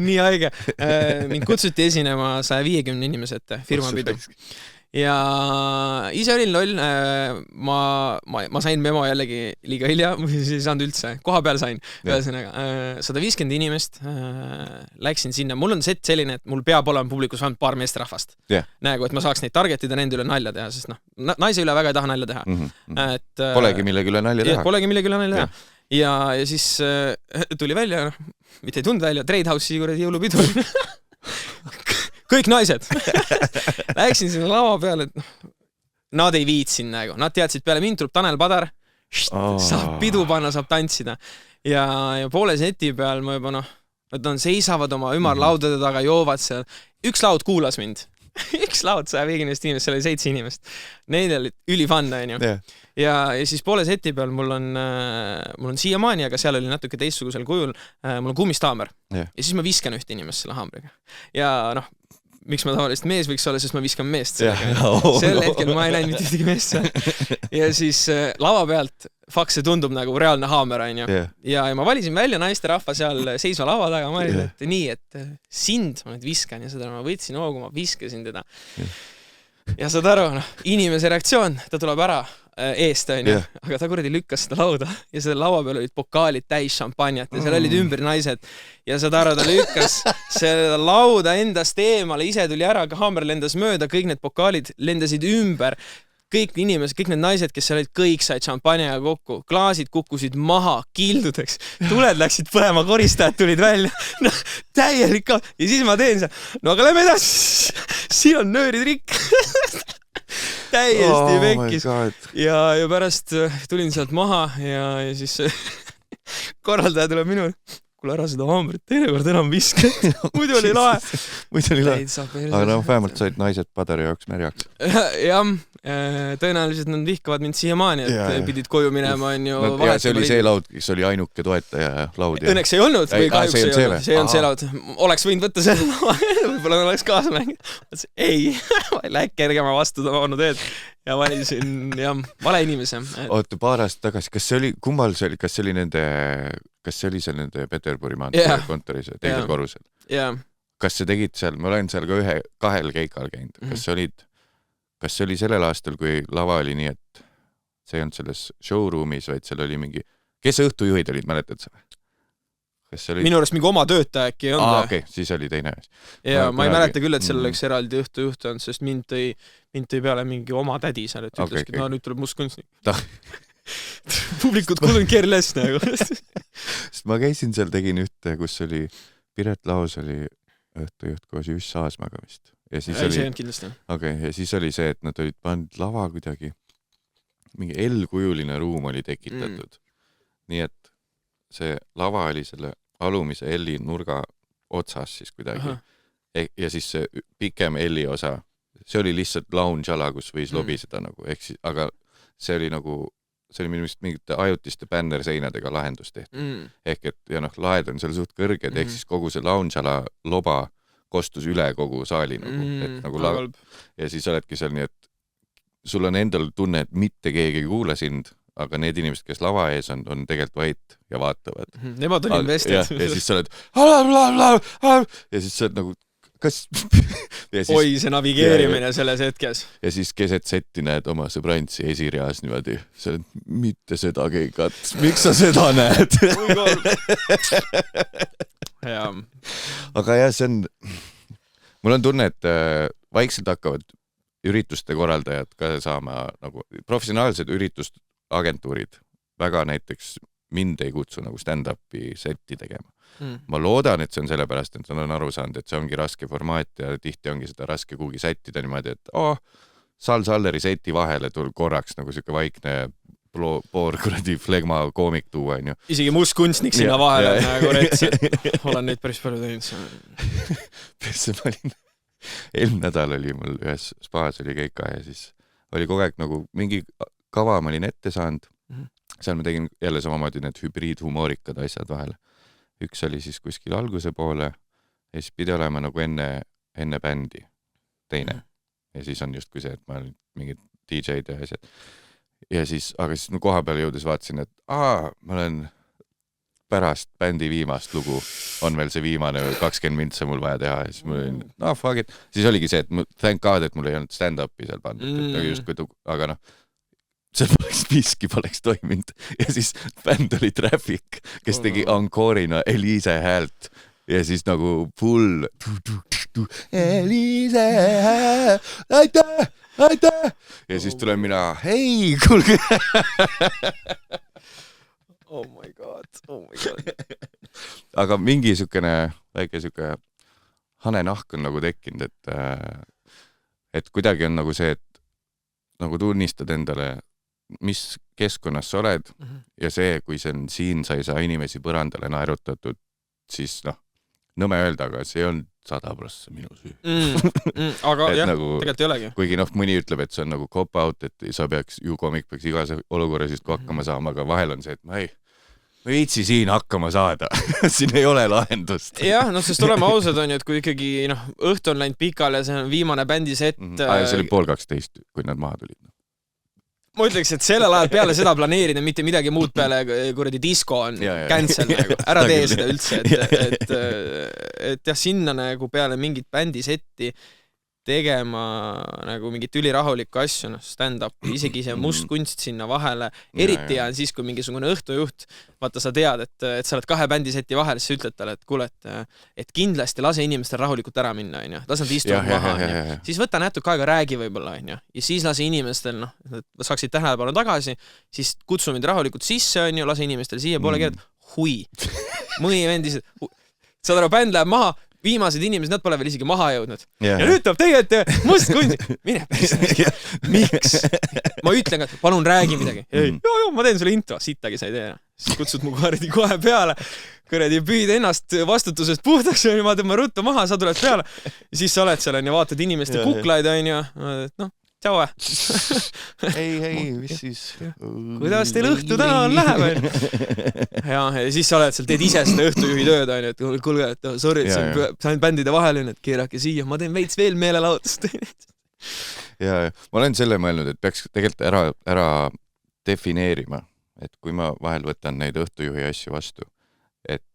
Nii haige. Mind kutsuti esinema 150 inimese ette firmapidu. Ja ise olin loll. Ma sain memo jällegi liiga hilja, siis ei saanud üldse. Koha peal sain. 150 inimest. Läksin sinna. Mul on set selline, et mul peab olema publikus vähemalt paar meesterahvast. Näegu, et ma saaks neid targetida, nende üle nalja teha, sest naise üle väga ei taha nalja teha. Polegi millegi üle nalja teha. Polegi millegi üle nalja teha. Ja siis tuli välja, mitte ei tund välja, Trade House'i kuradi jõulupidu. Kõik naised. Läksin sinna lava peale, et nad ei viitsin nagu. Nad teadsid, peale mind tuleb Tanel Padar, saab pidu panna, saab tantsida. Ja poole seti peal ma juba nad seisavad oma ümarlaudade taga, joovad seal. Üks laud kuulas mind. Üks laud 150 inimest, seal oli 7 inimest. Neid oli ülifun, on ju. Ja siis poole seti peal mul on siiamaani, aga seal oli natuke teistsugusel kujul, mul on kummistaamer. Ja siis ma viskan ühte inimest selle haamriga. Ja miks ma tavaliselt mees võiks olla, sest ma viskan meest. Sel hetkel ma ei näinud mitte ühtegi meest seal. Ja siis lava pealt see tundub nagu reaalne haamer, on ju. Ja ma valisin välja naiste rahva seal seisva lava taga, ma olin, et nii, et sind ma nüüd viskan ja seda ma võtsin hoogu, ma viskasin teda. Ja saad aru, inimese reaktsioon, ta tuleb ära eest, on ju, aga ta kuradi lükkas seda lauda ja selle laua peal olid pokaalid täis šampanjat ja seal olid ümber naised ja saad aru, ta lükkas selle lauda endast eemale, ise tuli ära, haamer lendas mööda, kõik need pokaalid lendasid ümber, kõik inimesed, kõik need naised, kes seal olid, kõik said šampanjaga kokku, klaasid kukkusid maha, kildudeks, tuled läksid põlema, koristajad tulid välja, täielik ka, ja siis ma teen seal, aga lähme edasi, siin on nööritrikk. Täiesti vekkis. Ja pärast tulin sealt maha ja siis korraldaja tuleb minul. Kuule ära seda haamrit, teine kord enam viskad. Muidu oli lahe. Aga vähemalt said naised padari jaoks märjaks. Jah, tõenäoliselt nad vihkavad mind siiamaani, et pidid koju minema. See oli see laud, kes oli ainuke toetaja laud. Õnneks ei olnud või kahjuks ei olnud. See on see laud. Oleks võinud võtta selle laua, võib-olla oleks kaasa mängida. Ei, läk kergema vastu toonud eed. ja valisin jah, vale inimese. Oota, paar aastat tagasi, kas see oli, kummal see oli, kas see oli seal nende Peterburi maantee kontoris teisel korrusel? Kas sa tegid seal, ma olen seal ka kahel keikal käinud, kas see oli sellel aastal, kui lava oli nii, et see ei olnud selles showroomis, vaid seal oli mingi, kes õhtujuhid olid, mäletad sa? Minu arust mingi oma töötaja äkki ei olnud. Okei, siis oli teine. Ja ma ei mäleta küll, et seal oleks eraldi õhtujuht olnud, sest mind tõi peale mingi oma tädi seal, et ütleski, et nüüd tuleb must kunstnik. Publikut couldn't care less nagu. Sest ma käisin seal, tegin ühte, kus oli Piret Laos oli õhtujuht koos Jüss Aasmaga vist. Ja siis ja siis oli see, et nad olid pandud lava kuidagi, mingi L-kujuline ruum oli tekitatud. Nii et see lava oli selle alumise L-i nurga otsas siis kuidagi. Ja siis see pikem L-i osa, see oli lihtsalt lounge-ala, kus võis lobiseda nagu, aga see oli minu vist mingite ajutiste bännerseinadega lahendus tehtud. Ehk et, ja laed on seal suht kõrged, ehk siis kogu see lounge-ala loba kostus üle kogu saali nagu. Ja siis oledki seal nii, et sul on endal tunne, et mitte keegi ei kuule sind, aga need inimesed, kes lava ees on tegelikult vait ja vaatavad. Nemad on investid. Ja siis sa oled ja siis sa oled nagu kas... Oi, see navigeerimine selles hetkes. Ja siis keset setti näed oma sõbrantsi esireas niimoodi. Sa oled mitte seda keikat. Miks sa seda näed? Aga jah, see on... Mul on tunne, et vaikselt hakkavad ürituste korraldajad ka saama nagu professionaalsed üritusagentuurid. Väga näiteks mind ei kutsu nagu stand-upi setti tegema. Ma loodan, et see on sellepärast, et nad on aru saanud, et see ongi raske formaat ja tihti ongi seda raske kuhugi sättida niimoodi, et Sal Salleri seti vahele tul korraks nagu siuke vaikne poor kuradi flegma koomik tuua, on ju. Isegi must kunstnik sinna vahele on nagu retsi. Olen neid päris palju teinud. Persse ma olin... Eelmine nädal oli mul ühes spaas oli keika ja siis oli kogu aeg nagu mingi kava ma olin ette saanud. Seal ma tegin jälle samamoodi need hübriidhumoorikad asjad vahele. Üks oli siis kuskil alguse poole ja siis pidi olema nagu enne bändi teine. Ja siis on just kui see, et ma olin mingid DJ-d ja asjad. Ja siis, aga siis no koha peale jõudes vaatasin, et ma olen pärast bändi viimast lugu on veel see viimane 20 mintsa mul vaja teha ja siis mul olin, fuck it. Siis oligi see, et thank God, et mul ei olnud stand-upi seal pandud, aga seal poleks toiminud. Ja siis bänd oli Traffic, kes tegi encore'ina Eliise häält ja siis nagu full Eliise hääl, aitäh! Ja siis tulen mina, hei, kuulge! Oh my god. Aga mingi sükene väike süke hanenahk on nagu tekkinud, et kuidagi on nagu see, et nagu tunnistad endale, mis keskkonnas sa oled ja see, kui see on siin, sa ei saa inimesi põrandale naerutatud, siis nõme öelda, aga see on 100% minu süü. Aga jah, tegelikult ei olegi. Kuigi mõni ütleb, et see on nagu cop-out, et sa peaks, koomik peaks igas olukorras just hakkama saama, aga vahel on see, et ma viitsi siin hakkama saada. Siin ei ole lahendust. Jah, sest oleme ausad on ju, et kui ikkagi õhtu on läinud pikale ja see on viimane bändisett. See oli 11:30, kui nad maha tulid. Ma ütleks, et sellel ajal peale seda planeerida mitte midagi muud peale kuradi disko on cancel nagu. Ära tee seda üldse, et jah, sinna nagu peale mingit bändisetti tegema nagu mingit ülirahulikku asju, stand-up, isegi see must kunst sinna vahele. Eriti on siis, kui mingisugune õhtujuht, vaata sa tead, et sa oled 2 bändiseti vahel, siis sa ütled talle, et kuule, et kindlasti lase inimestel rahulikult ära minna, on ju. Las nad istuvad maha, siis võta natuke aega, räägi võib-olla, on ju. Ja siis lase inimestel, saaksid tähelepanu tagasi, siis kutsu mind rahulikult sisse, on ju, lase inimestel siia poole keeled, hui. Mõni vendised, saad aru, bänd läheb maha, viimased inimesed, nad pole veel isegi maha jõudnud. Ja nüüd tuleb tegelikult must kunst. Mine päris. Miks? Ma ütlen, et palun räägi midagi. Joo, ma teen sulle intro. Sittagi sa ei tee. Siis kutsud mu kohe peale. Kõredi püüd ennast vastutusest puhtaks ja ma tõmba ruttu maha, sa tuled peale. Ja siis sa oled seal ja vaatad inimeste kuklaid, on ju. Tšau. Ei, mis siis? Kuidas teil õhtu täna läheb? Ja siis sa oled seal, teed ise seda õhtujuhi tööd, on ju, et kuulge, et sorry, et sain bändide vahel, et keerake siia, ma teen veits veel meelelahutust. ja ma olen selle mõelnud, et peaks tegelikult ära defineerima, et kui ma vahel võtan neid õhtujuhi asju vastu, et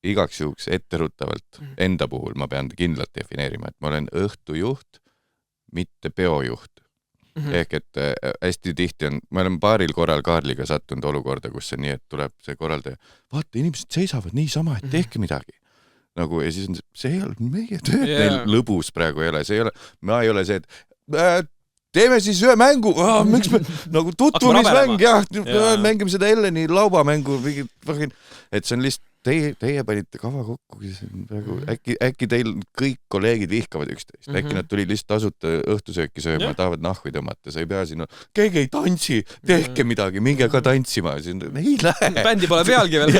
igaks juhuks etteruttavalt enda puhul ma pean kindlalt defineerima, et ma olen õhtujuht, mitte peojuht. Ehk et hästi tihti ma olen paaril korral Kaarliga sattunud olukorda, kus see nii, et tuleb see korraldaja, vaata, inimesed seisavad niisama, et tehke midagi. Nagu, ja siis on see ei ole meie tööd, neil lõbus praegu ei ole, ma ei ole see, et teeme siis ühe mängu, miks me, nagu tutvumismäng, jah, mängime seda Elleni laubamängu, et see on lihtsalt, teie panite kava kokku, äkki teil kõik kolleegid vihkavad üksteist, äkki nad tulid lihtsalt tasuta õhtusööki sööma, tahavad nahvi tõmmata, sa ei pea sinna, keegi ei tantsi, tehke midagi, minge ka tantsima, ei lähe. Bändi pole pealgi veel,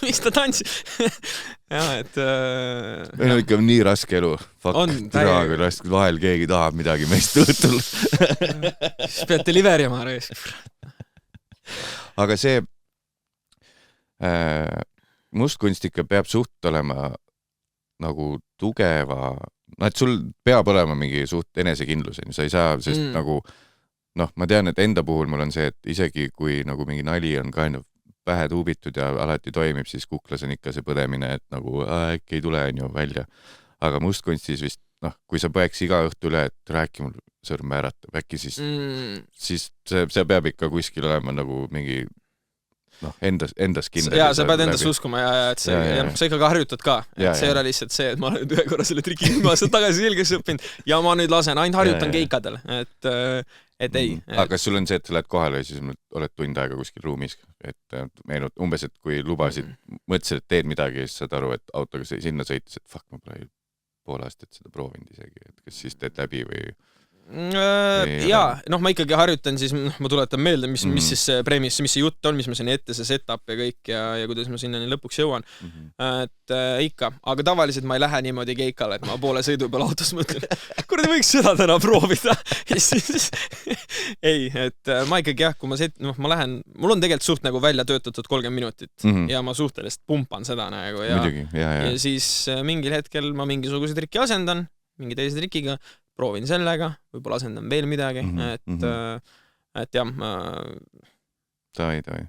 miks ta tantsi? Jah, et meil on ikka nii raske elu, kui raske, vahel keegi tahab midagi meist õhtul. Siis peate liverima reis. Aga see mustkunstika peab suht olema nagu tugeva, et sul peab olema mingi suht enesekindlus, sa ei saa, sest nagu ma tean, et enda puhul mul on see, et isegi kui nagu mingi nali on kind of pähe tuubitud ja alati toimib, siis kuklas on ikka see põdemine, et nagu äkki ei tule välja. Aga mustkunstis vist, kui sa põeks iga õhtu üle, et rääki mul sõrm määratab, äkki siis see peab ikka kuskil olema nagu mingi endas kindel. Jaa, sa pead endas uskuma ja sa ikkagi harjutad ka. Et see ei ole lihtsalt see, et ma olen ühe korra selle triki aastat tagasi selgeks õppinud ja ma nüüd lasen, ainult harjutan keikadel. Et ei. Aga kas sul on see, et sa lähed kohale ja siis oled tund aega kuskil ruumis, et meenud umbes, et kui lubasid, mõtlesid, et teed midagi ja siis saad aru, et autoga sinna sõitis, et ma pole pool aastat seda proovinud isegi, et kas siis teed läbi või jaa, ma ikkagi harjutan siis, ma tuletan meelde, mis siis see preemis, mis see jutt on, mis ma sinna ette, see setup ja kõik ja kuidas ma sinna lõpuks jõuan. Et ikka, aga tavaliselt ma ei lähe niimoodi keikale, et ma poole sõidu peal autos mõtlen, kuradi võiks seda täna proovida. Ei, et ma ikkagi jah, kui ma lähen, mul on tegelikult suht nagu välja töötatud 30 minutit ja ma suhtelist pumpan seda nagu ja siis mingil hetkel ma mingisuguse triki asendan, mingi teise trikiga, proovin sellega, võib-olla asendan veel midagi, et jah. Tavai.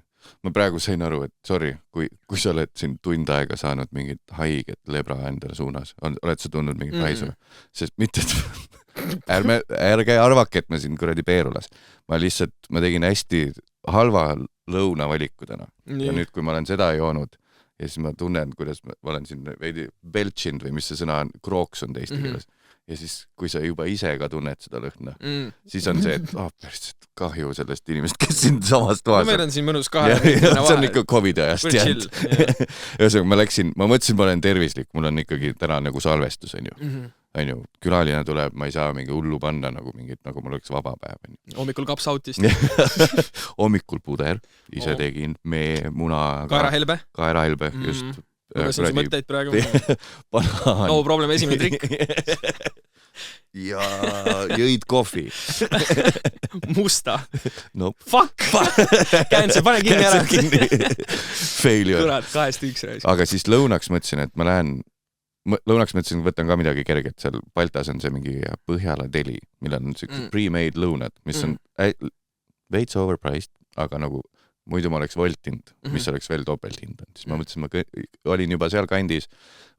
Ma praegu sain aru, et sorry, kui sa oled siin tund aega saanud mingit haiget lebra endale suunas, oled sa tundnud mingit haisu? Sest mitte, ärge arvake, et ma siin kuradi peerulas. Ma tegin hästi halva lõunavaliku täna. Ja nüüd, kui ma olen seda joonud, ja siis ma tunnen, kuidas ma olen siin veidi belchinud või mis see sõna on, krooks on teiste keeles. Ja siis, kui sa juba ise ka tunned seda lõhna, siis on see, et päriselt kahju sellest inimest, kes siin samast toas on. Meil on siin mõnus kahe. See on ikka COVID ajast jäänud. Ma mõtlesin, ma olen tervislik, mul on ikkagi täna nagu salvestus, on ju. Külaline tuleb, ma ei saa mingi hullu panna nagu mingit, nagu mul oleks vaba päev. Hommikul kapsautist. Hommikul puder, ise tegin muna. Kaerahelbe, just. Kuidas on see mõtteid praegu? No problem, esimene trikk. Ja jõid kohvi. Musta. No. Fuck! Käänse, pane kinni ära. Failure. Kurat, 2-1 reis. Aga siis lõunaks mõtlesin, et võtan ka midagi kerget. Seal Baltas on see mingi Põhjala deli, millel on pre-made lõunad, mis on veits overpriced, aga nagu muidu ma oleks voltinud, mis oleks veel topelthind. Siis ma mõtlesin, ma olin juba seal kandis,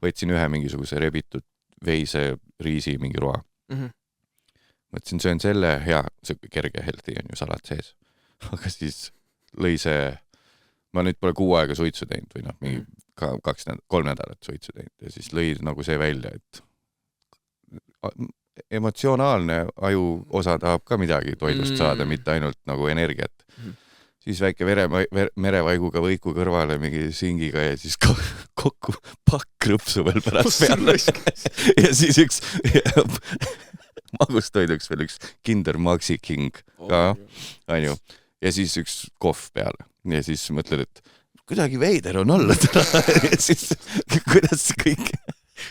võtsin ühe mingisuguse rebitud veise riisi mingi roa. Mõtlesin, söön selle hea, see kerge healthy on ju salat sees. Aga siis lõi see, ma nüüd pole 6 aega suitsu teinud või mingi 3 nädalat suitsu teinud ja siis lõi nagu see välja, et emotsionaalne aju osa tahab ka midagi toidust saada, mitte ainult nagu energiat. Siis väike merevaiguga võiku kõrvale mingi singiga ja siis kokku pakk rõpsu veel pärast peale. Ja siis üks magustoiduks veel üks Kinder Maxi King ka, on ju. Ja siis üks kohv peale. Ja siis mõtled, et kuidagi veider on olla täna. Ja siis kuidas see kõik...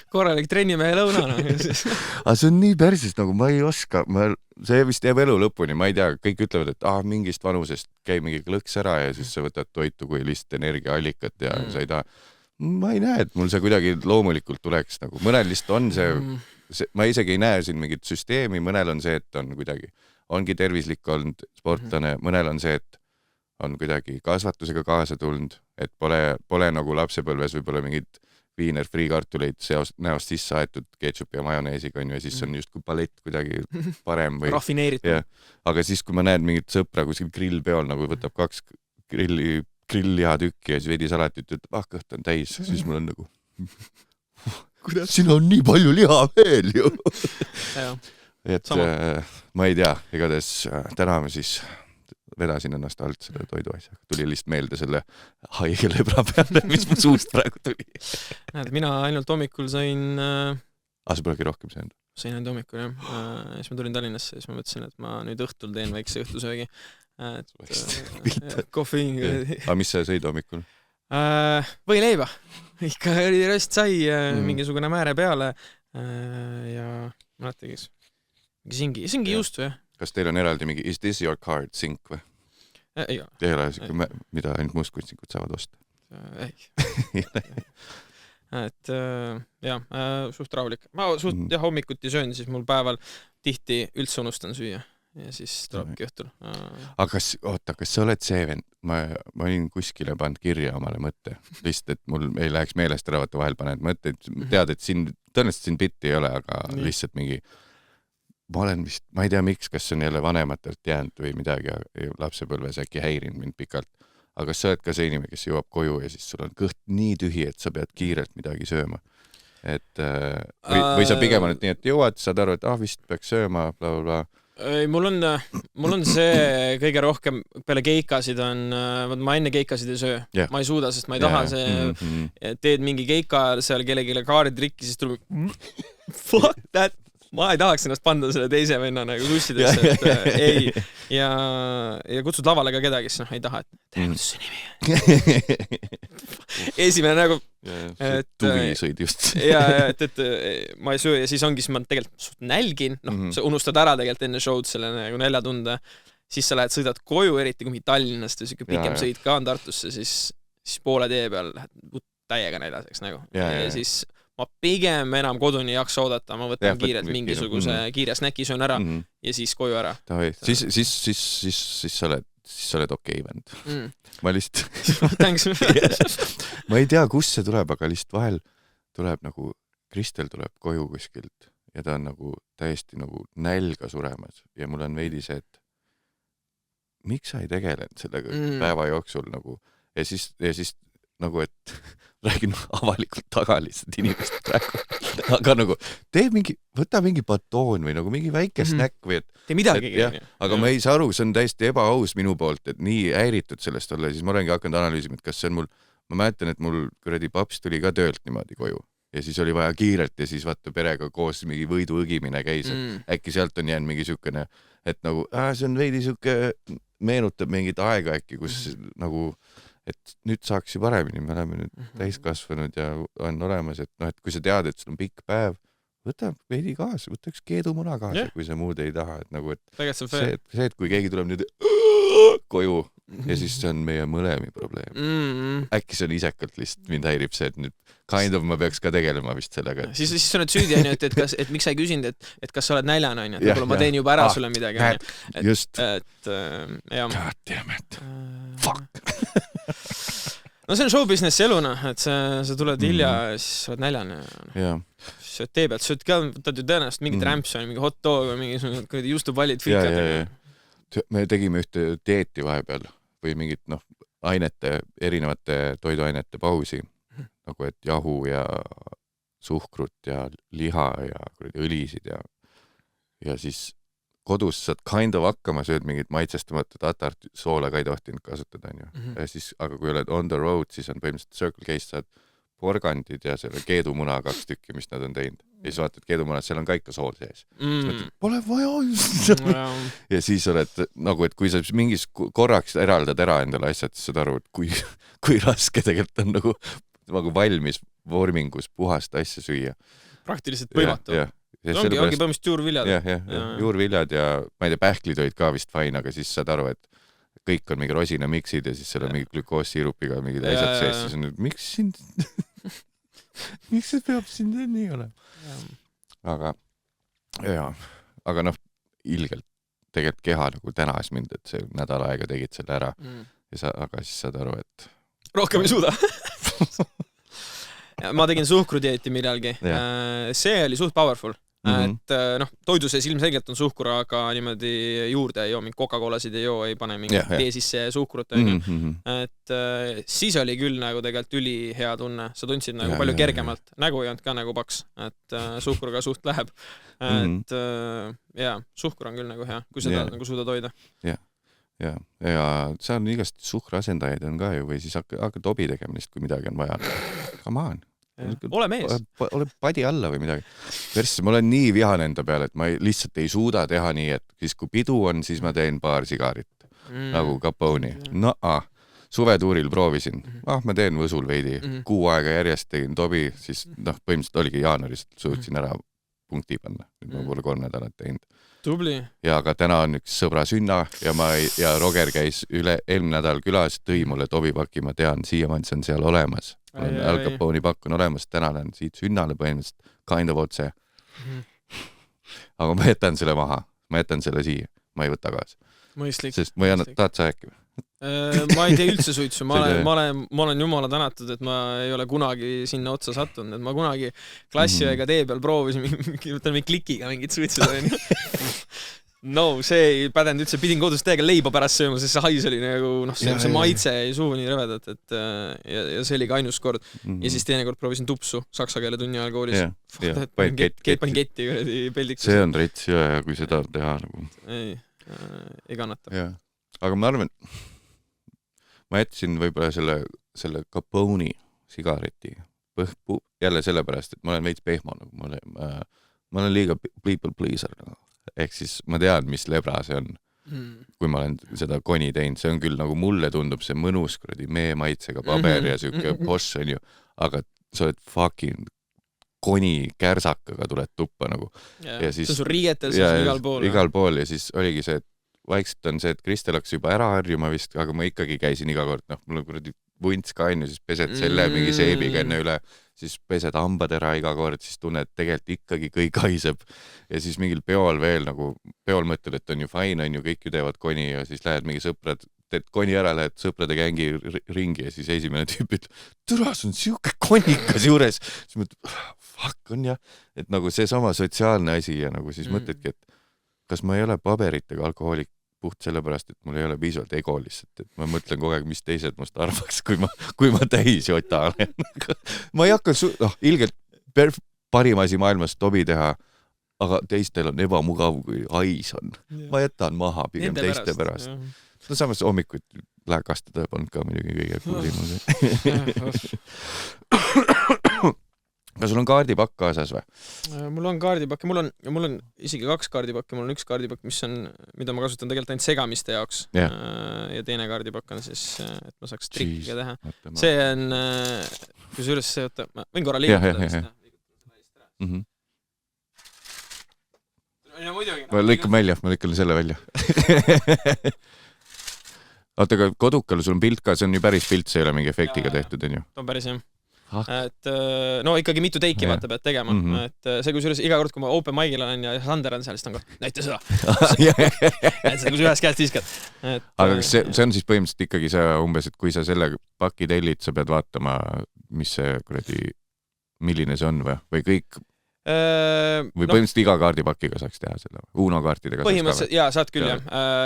Korralik trennimehe lõuna. Aga see on nii persis, nagu ma ei oska. See vist jääb elu lõpuni, ma ei tea, kõik ütlevad, et mingist vanusest käib mingi klõks ära ja siis sa võtad toitu kui lihtsalt energiaallikat ja sa ei taha. Ma ei näe, et mul see kuidagi loomulikult tuleks. Mõnel lihtsalt on see ma isegi ei näe siin mingit süsteemi, mõnel on see, et on kuidagi, ongi tervislik olnud sportlane, mõnel on see, et on kuidagi kasvatusega kaasa tulnud, et pole nagu lapsepõlves võib-olla mingid Wiener friikartuleid näost sisse aetud ketšupi ja majoneesiga, ja siis on just kui palett kuidagi parem või rafineeritud. Aga siis, kui ma näen mingit sõpra kuskil grillpeol, nagu võtab 2 grilllihatükki ja siis veidi salatit, ütleb, kõht on täis, siis mul on nagu siin on nii palju liha veel ju. Et ma ei tea, igatahes täna ma siis vedasin ennast alt selle toiduasjaga. Tuli lihtsalt meelde selle haige lebra peale, mis mu suust praegu tuli. Mina ainult hommikul sain... sa polegi rohkem söönud? Sain ainult hommikul, jah. Siis ma tulin Tallinnasse ja siis ma mõtlesin, et ma nüüd õhtul teen väikse õhtusöögi. Kofeiiniga. Aga mis sa sõid hommikul? Võileiba. Ikka oli röst sai mingisugune määre peale ja mäletagi singi juustu, jah. Kas teil on eraldi mingi is this your card sink või? Ei ole siuke, mida ainult muuskunstnikud saavad osta? Ei. Et suht rahulik. Ma suht hommikuti söön, siis mul päeval tihti üldse unustan süüa ja siis tulebki õhtul. Aga kas sa oled see vend? Ma olin kuskile pannud kirja omale mõtte. Lihtsalt, et mul ei läheks meelest ära, vaata vahel paned mõtteid. Tead, et tõenäoliselt siin bitti ei ole, aga lihtsalt mingi ma olen vist, ma ei tea miks, kas see on jälle vanematelt jäänud või midagi lapsepõlves äkki häirinud mind pikalt. Aga kas sa oled ka see inimene, kes jõuab koju ja siis sul on kõht nii tühi, et sa pead kiirelt midagi sööma? Või sa pigem oled nii, et jõuad, saad aru, et vist peaks sööma, bla, bla, bla. Ei, mul on see kõige rohkem peale keikasid on, ma enne keikasid ei söö. Ma ei suuda, sest ma ei taha teed mingi keika seal kellegile kaaritrikki, siis tuleb fuck that. Ma ei tahaks ennast panda selle teise venna nagu kussidesse, et ei. Ja kutsud lavale ka kedagi, siis ei taha, et teaduse nimi. Esimene nagu... Tuvi sõid just. et ma ei söö ja siis ongi, siis ma tegelikult nälgin, sa unustad ära tegelikult enne show'd selle nagu näljatunde, siis sa lähed, sõidad koju, eriti kui Tallinnast või siuke pikem sõid ka on Tartusse, siis poole tee peal lähed täiega näljaseks nagu. Ja siis ma pigem enam koduni jaksa oodata, ma võtan kiirelt mingisuguse kiire snäki söön ära ja siis koju ära. Siis sa oled okei vend. Ma lihtsalt... ma ei tea, kus see tuleb, aga lihtsalt vahel tuleb nagu, Kristel tuleb koju kuskilt ja ta on nagu täiesti nagu nälga suremas ja mul on veidi see, et miks sa ei tegelenud sellega päeva jooksul nagu ja siis nagu, et räägin avalikult taga lihtsalt inimest praegu. Aga nagu, võta mingi batoon või nagu mingi väike snäkk või et... Tee midagi. Aga ma ei saa aru, see on täiesti ebaaus minu poolt, et nii häiritud sellest olla. Siis ma olengi hakanud analüüsima, et kas see on mul... Ma mäletan, et mul kuradi paps tuli ka töölt niimoodi koju. Ja siis oli vaja kiirelt ja siis vaata perega koos mingi võidu õgimine käis. Äkki sealt on jäänud mingi sükene, et nagu, see on veidi süke, meenutab mingit aega äkki, kus nagu... et nüüd saaks ju paremini, me oleme nüüd täiskasvanud ja on olemas, et et kui sa tead, et sul on pikk päev, võta veidi kaasa, võta üks keedumuna kaasa, kui sa muud ei taha, et nagu, et see, et kui keegi tuleb nüüd koju ja siis see on meie mõlemi probleem. Äkki see on isekalt lihtsalt mind häirib see, et nüüd kind of ma peaks ka tegelema vist sellega. Siis sa oled süüdi, et miks sa ei küsinud, et kas sa oled näljane, et võib-olla ma teen juba ära sulle midagi. Just. God damn it. Fuck. No see on show business eluna, et sa tuled hilja ja siis sa oled näljane. Sööd tee pealt, sööd ka, võtad ju tõenäoliselt mingit rämpsu, mingi hot dog või mingi juustupallid, fikad. Me tegime ühte dieeti vahepeal või mingit erinevate toiduainete pausi, nagu et jahu ja suhkrut ja liha ja õlisid ja siis kodus saad kind of hakkama, sööd mingit maitsestamata tatart, soola ka ei tohtinud kasutada, ja siis, aga kui oled on the road, siis on põhimõtteliselt Circle K-st saad porgandid ja selle keedumuna 2 tükki, mis nad on teinud. Ja siis vaatad keedumunad, seal on ka ikka sool sees. Pole vaja. Ja siis oled nagu, et kui sa mingis korraks eraldad ära endale asjad, siis saad aru, et kui raske tegelikult on nagu valmis vormingus puhast asja süüa. Praktiliselt võimatu. Ongi põhimõtteliselt juurviljad. Juurviljad ja ma ei tea, pähklid olid ka vist fine, aga siis saad aru, et kõik on mingi rosina miksid ja siis seal on mingi glükoossiirupiga mingid asjad sees, siis on, miks see peab siin nii olema? aga aga noh, ilgelt tegelikult keha nagu tänas mind, et see nädal aega tegid selle ära aga siis saad aru, et rohkem ei suuda. Ma tegin suhkrudieeti millalgi. See oli suht powerful. Et toidu sees ilmselgelt on suhkur, aga niimoodi juurde ei joo, mingi Coca-Colasid ei joo, ei pane mingi tee sisse suhkrut. Et siis oli küll nagu tegelikult üli hea tunne. Sa tundsid nagu palju kergemalt. Nägu ei olnud ka nagu paks, et suhkur ka suht läheb. Et suhkur on küll nagu hea, kui seda nagu suudad hoida. Ja see on igast suhkruasendajaid on ka ju, või siis hakka tobi tegemist, kui midagi on vaja. Come on. Ole mees. Ole padi alla või midagi. Versus, ma olen nii vihane enda peale, et ma lihtsalt ei suuda teha nii, et siis kui pidu on, siis ma teen paar sigarit. Nagu Caponi. Suvetuuril proovisin. Ma teen võsul veidi. 6 aega järjest tegin tobi, siis põhimõtteliselt oligi jaanuaris, suutsin ära punkti panna. Ma pole 3 nädalat teinud. Tubli. Ja aga täna on üks sõbra sünna ja Roger käis eelmine nädal külas, tõi mulle tobipaki, ma tean, siiamaani see on seal olemas. Al Caponi pakk on olemas, täna olen siit sünnale põhimõtteliselt kind of otse. Aga ma jätan selle maha, ma jätan selle siia, ma ei võta kaasa. Mõistlik. Sest ma ei anna, tahad sa äkki? Ma ei tee üldse suitsu, ma olen jumala tänatud, et ma ei ole kunagi sinna otsa sattunud, et ma kunagi klassiväega tee peal proovisin mingi klikiga mingit suitsuda. No, see ei pädend üldse, pidin kodus täiega leiba pärast sööma, sest see hais oli nagu, see maitse ei suhu nii rõvedat, et ja see oli ka ainus kord. Ja siis teine kord proovisin tupsu saksa keele tunni ajal koolis. Panin ketti peldikus. See on rets ja kui seda teha nagu. Ei kannata. Aga ma arvan, ma jätsin võib-olla selle Caponi sigareti jälle sellepärast, et ma olen veits pehmo, ma olen liiga people pleaser. Ehk siis ma tean, mis lebra see on, kui ma olen seda koni teinud. See on küll nagu mulle tundub see mõnus mee maitsega paber ja siuke boss on ju, aga sa oled fucking koni kärsakaga tuled tuppa nagu. Ja siis, see on su riietel, see on igal pool. Igal pool ja siis oligi see, et vaikselt on see, et Kristel hakkas juba ära harjuma vist, aga ma ikkagi käisin iga kord, mul on vunts ka on ju, siis pesed selle mingi seebiga enne üle, siis pesed hambad ära iga kord, siis tunned, et tegelikult ikkagi kõik haiseb. Ja siis mingil peol veel nagu, peol mõtled, et on ju fine, on ju, kõik ju teevad koni ja siis lähed mingi sõprad, teed koni ära, lähed sõprade gängi ringi ja siis esimene tüüp ütleb, türas on siuke konikas juures. Siis mõtled, fuck on jah, et nagu see sama sotsiaalne asi ja nagu siis mõtledki, et kas ma ei ole paberitega alkohoolik puht sellepärast, et mul ei ole piisavalt ego lihtsalt, et ma mõtlen kogu aeg, mis teised must arvaks, kui ma täis jota olen. Ma ei hakka, ilgelt parim asi maailmas tobi teha, aga teistel on ebamugav, kui hais on. Ma jätan maha pigem teiste pärast. No samas hommikuid läkastada polnud ka muidugi kõige kuulimus. Kas sul on kaardipakk kaasas või? Mul on kaardipakk ja mul on isegi 2 kaardipakki. Mul on üks kaardipakk, mida ma kasutan tegelikult ainult segamiste jaoks. Ja teine kaardipakk on siis, et ma saaks trikkiga teha. See on, kui see üles see, ma võin korra liigutada. Ma lõikan selle välja. Oota, aga kodukal sul on pilt ka, see on ju päris pilt, see ei ole mingi efektiga tehtud, on ju? Ta on päris jah. Et no ikkagi mitu teiki vaata pead tegema, et see kui iga kord, kui ma open mic'il olen ja Sander on seal, siis ta on ka, näita seda. Et seda, kui sa ühes käest viskad. Aga see on siis põhimõtteliselt ikkagi see umbes, et kui sa selle paki tellid, sa pead vaatama, mis see milline see on või kõik või põhimõtteliselt iga kaardipakiga saaks teha selle Uno kaartidega põhimõtteliselt, jaa, saad küll jah.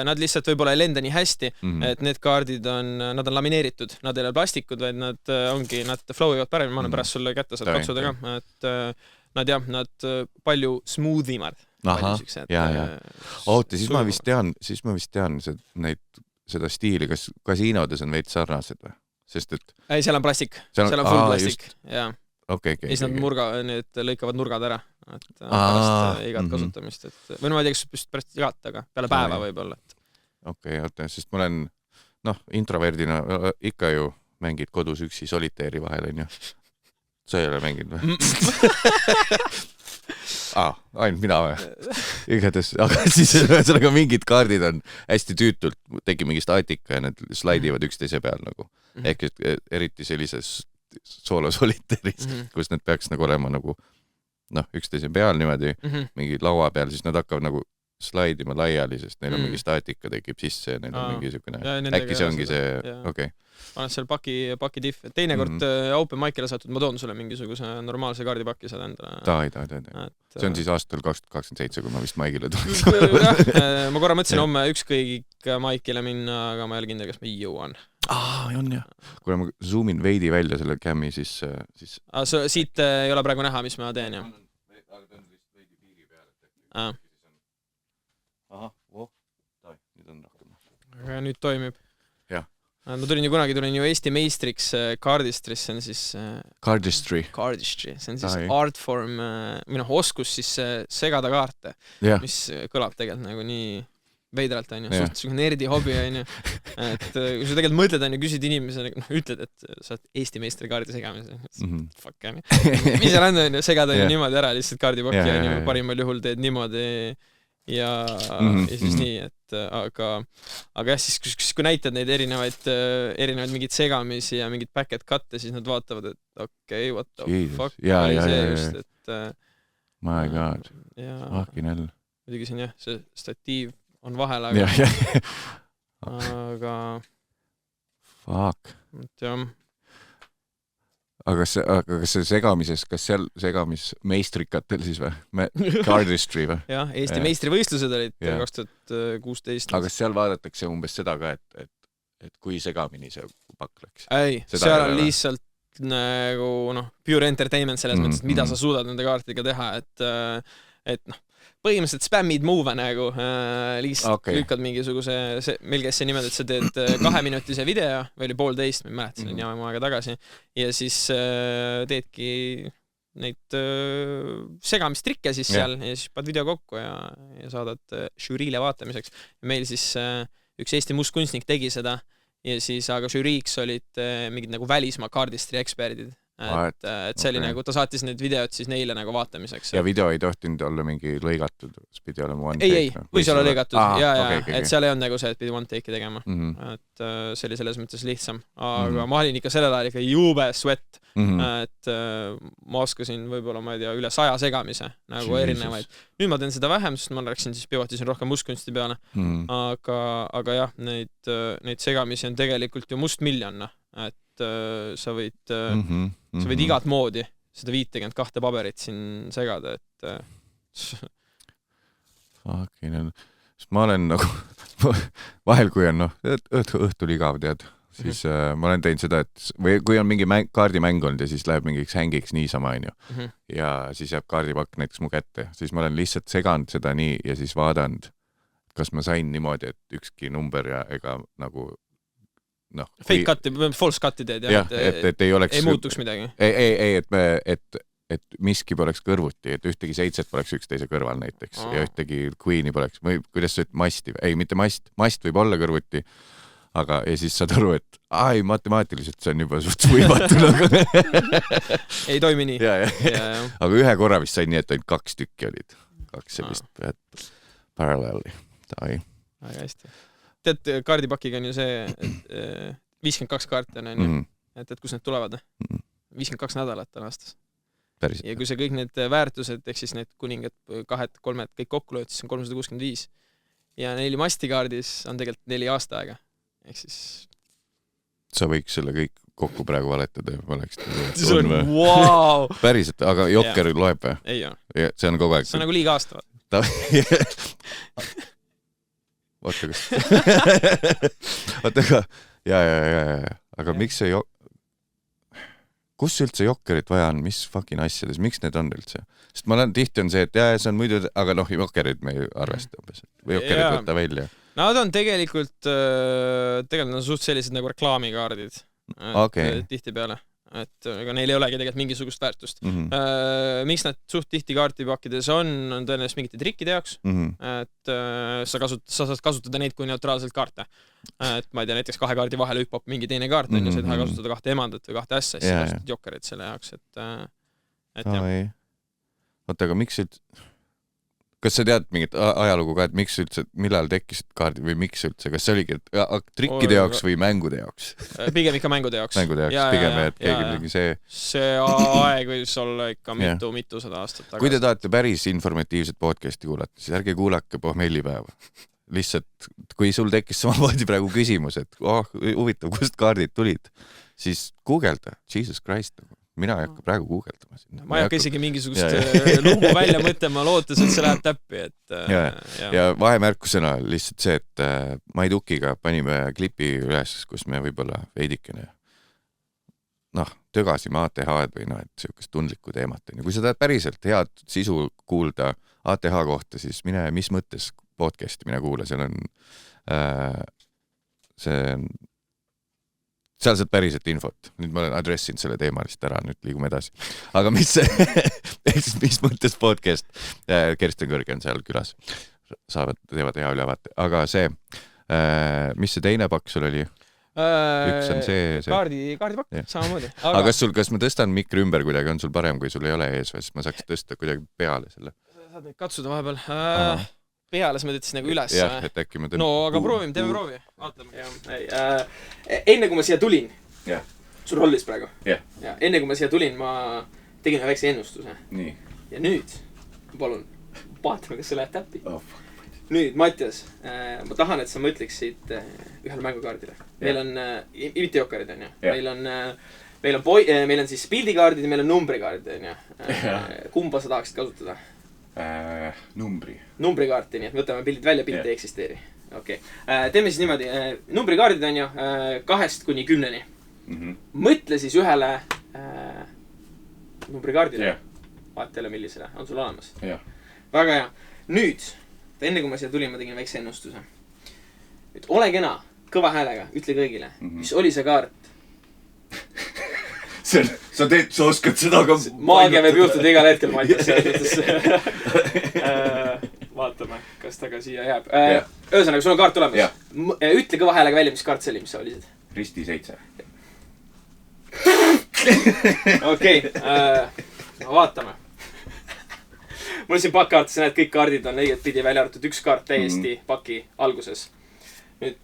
Nad lihtsalt võib-olla ei lenda nii hästi, et need kaardid nad on lamineeritud, nad ei ole plastikud, vaid nad flowivad paremini, ma olen pärast sulle kätte saad katsuda ka, et nad palju smoothimad. Oota, siis ma vist tean seda stiili, kas kasiinodes on veits sarnased või? Sest et ei, seal on plastik, seal on full plastik, jaa. Okay, siis need lõikavad nurgad ära, et pärast igat kasutamist, või no ma ei tea, kas pärast igat, aga peale päeva võib-olla. Okei, oota, sest ma olen introverdina ikka ju mängid kodus üksi soliteeri vahel, on ju? Sa ei ole mänginud või? Ainult mina või? Igatahes, aga siis sellega mingid kaardid on hästi tüütult, tekib mingi staatika ja need slaidivad üksteise peal nagu. Ehk eriti sellises soolosoliteeris, kus need peaks nagu olema nagu noh, üksteise peal niimoodi mingi laua peal, siis nad hakkavad nagu slaidima laiali, sest neil on mingi staatika tekib sisse ja neil on mingi siukene, äkki see ongi see, okei. Paned seal paki diff. Teinekord open mic'ile satud, ma toon sulle mingisuguse normaalse kaardipaki saad endale. Ta. See on siis aastal 2027, kui ma vist Maigile tuleks. Ma korra mõtlesin homme ükskõik Maikile minna, aga ma ei ole kindel, kas ma jõuan. On jah. Kui ma zoomin veidi välja selle cam'i, siis... Siit ei ole praegu näha, mis ma teen, jah? Aga ta on vist veidi piiri peal. Nüüd on rohkem. Aga nüüd toimib. Jah. Ma tulin ju Eesti meistriks Cardistry, see on siis... Cardistry. See on siis artform, või oskus siis segada kaarte, mis kõlab tegelikult nagu nii veidralt, on ju, suht nerdi hobi, on ju. Et kui sa tegelikult mõtled, on ju, küsid inimesele, ütled, et sa oled Eesti meistri kaardi segamise. Fuck, on ju. Mis seal on, segad on ju niimoodi ära, lihtsalt kaardipakki, on ju, parimal juhul teed niimoodi ja siis nii, et aga jah, siis kui näitad neid erinevaid mingid segamisi ja mingid packet cut'e, siis nad vaatavad, et okei, what the fuck oli see just, et my god, fucking hell. Muidugi siin jah, see statiiv on vahel, aga fuck. Jah. Aga kas see segamises, kas seal segamismeistrikatel siis või? Cardistry või? Jah, Eesti meistrivõistlused olid 2016. Aga kas seal vaadatakse umbes seda ka, et kui segamini see pakk läks? Ei, seal on lihtsalt nagu pure entertainment selles mõttes, et mida sa suudad nende kaartidega teha, et põhimõtteliselt spammid move nagu lihtsalt lükkad mingisuguse, meil käis see niimoodi, et sa teed 2-minutise video või oli 1,5, ma ei mäleta, see on jama aega tagasi ja siis teedki neid segamistrikke siis seal ja siis paned video kokku ja saadad žüriile vaatamiseks. Meil siis üks Eesti mustkunstnik tegi seda ja siis aga žüriiks olid mingid nagu välismaa kaardistri eksperdid. Et see oli nagu, ta saatis need videod siis neile nagu vaatamiseks. Ja video ei tohtinud olla mingi lõigatud, pidi olema one take? Ei, võis olla lõigatud, et seal ei olnud nagu see, et pidi one take'i tegema. Et see oli selles mõttes lihtsam. Aga ma olin ikka sellel ajal ikka jube sweat, et ma oskasin võib-olla, ma ei tea, üle 100 segamise nagu erinevaid. Nüüd ma teen seda vähem, sest ma läksin siis pivotisin rohkem mustkunsti peale. Aga jah, neid segamisi on tegelikult ju mustmiljon, et sa võid igat moodi seda 52 paberit siin segada, et fucking hell. Sest ma olen nagu vahel, kui on õhtul igav, tead, siis ma olen teinud seda, et või kui on mingi kaardimäng olnud ja siis läheb mingiks hängiks niisama, on ju. Ja siis jääb kaardipakk näiteks mu kätte. Siis ma olen lihtsalt seganud seda nii ja siis vaadanud, kas ma sain niimoodi, et ükski number ja ega nagu fake cut'i, false cut'i teed, jah, et ei oleks... Ei muutuks midagi. Ei, et miski poleks kõrvuti, et ühtegi 7 poleks üksteise kõrval näiteks ja ühtegi queen'i poleks, või kuidas sa ütled, masti, ei, mitte mast võib olla kõrvuti, aga ja siis saad aru, et ei, matemaatiliselt see on juba suht võimatu, aga ei toimi nii. Aga ühe korra vist sain nii, et ainult 2 tükki olid, 2 sellist paralleeli. Väga hästi. Tead, kaardipakiga on ju see, et 52 kaarti on, et kus need tulevad? 52 nädalat on aastas. Päriselt. Ja kui see kõik need väärtused, ehk siis need kuningad, 2, 3, kõik kokku lööd, siis on 365. Ja 4 mastikaardis on tegelikult 4 aasta aega. Ehk siis... Sa võiks selle kõik kokku praegu valetada ja oleks... See on wow! Päriselt, aga jokker loeb või? Ei, jah. See on kogu aeg... See on nagu liiga aasta. Oota, aga miks see kus üldse jokkerit vaja on, mis fucking asjades, miks need on üldse? Sest ma olen tihti on see, et see on muidu, aga jokkerid me ei arvesta või jokkerid võtta välja. Nad on tegelikult on suht sellised nagu reklaamikaardid tihti peale. Et ega neil ei olegi tegelikult mingisugust väärtust. Miks nad suht tihti kaartipakkides on tõenäoliselt mingite trikkide jaoks, et sa saad kasutada neid kui neutraalselt kaarte. Et ma ei tea, näiteks 2 kaardi vahele hüppab mingi teine kaart, ja sa ei taha kasutada 2 emandat või 2 ässa, siis sa kasutad jokkerit selle jaoks, et jah. Oota, aga miks kas sa tead mingit ajalugu ka, et miks üldse, millal tekkisid kaardid või miks üldse, kas see oligi trikkide jaoks või mängude jaoks? Pigem ikka mängude jaoks. Mängude jaoks, pigem, et keegi mingi see aeg võis olla ikka mitusada aastat tagasi. Kui te tahate päris informatiivset podcasti kuulata, siis ärge kuulake pohmellipäeva. Lihtsalt, kui sul tekkis samamoodi praegu küsimus, et huvitav, kust kaardid tulid, siis googelda, Jesus Christ, mina ei hakka praegu guugeldama sinna. Ma ei hakka isegi mingisugust lugu välja mõtlema, lootes, et see läheb täppi. Ja vahemärkusena lihtsalt see, et Maidukiga panime klipi üles, kus me võib-olla veidikene tögasime ATH-d või et siukest tundlikku teemat. Kui sa tahad päriselt head sisu kuulda ATH kohta, siis mine mis mõttes podcasti mine kuule, seal on seal saad päriselt infot. Nüüd ma olen adressinud selle teema lihtsalt ära, nüüd liigume edasi. Aga mis mõttes podcast? Kersten Kõrge on seal külas. Teevad hea ülevaate. Aga see, mis see teine pakk sul oli? Üks on see. Kaardipakk, samamoodi. Aga kas ma tõstan mikri ümber kuidagi, on sul parem, kui sul ei ole ees, või siis ma saaks tõsta kuidagi peale selle? Saad neid katsuda vahepeal. Peale sa mõtled siis nagu üles. Jah, et äkki ma No, aga teeme proovi. Vaatame. Enne kui ma siia tulin, sul rollis praegu. Enne kui ma siia tulin, ma tegin ühe väikse ennustuse. Nii. Ja nüüd, palun, vaatame, kas see läheb täppi. Nüüd, Mattias, ma tahan, et sa mõtleksid ühele mängukaardile. Meil on invitiokarid, on ju. Meil on siis pildikaardid ja meil on numbrikaardid, on ju. Kumba sa tahaksid kasutada? Numbrikaarti, nii et võtame pildid välja, pilt ei eksisteeri. Okay. Teeme siis niimoodi, numbrikaardid on ju 2–10. Mõtle siis ühele numbrikaardile. Vaata jälle millisele, on sul olemas? Väga hea. Nüüd, enne kui ma siia tulin, ma tegin väikse ennustuse. Nüüd ole kena, kõva häälega, ütle kõigile, mis oli see kaart? Sa oskad seda ka... Maagia võib juhtuda igal hetkel, Mattias. Vaatame, kas ta ka siia jääb. Ühesõnaga, sul on kaart olemas. Ütle kõva häälega välja, mis kaart see oli, mis sa olisid. Risti 7. Okei, vaatame. Mul siin pakkaart, sa näed, kõik kaardid on õiget pidi välja arvatud. Üks kaart täiesti paki alguses. Nüüd,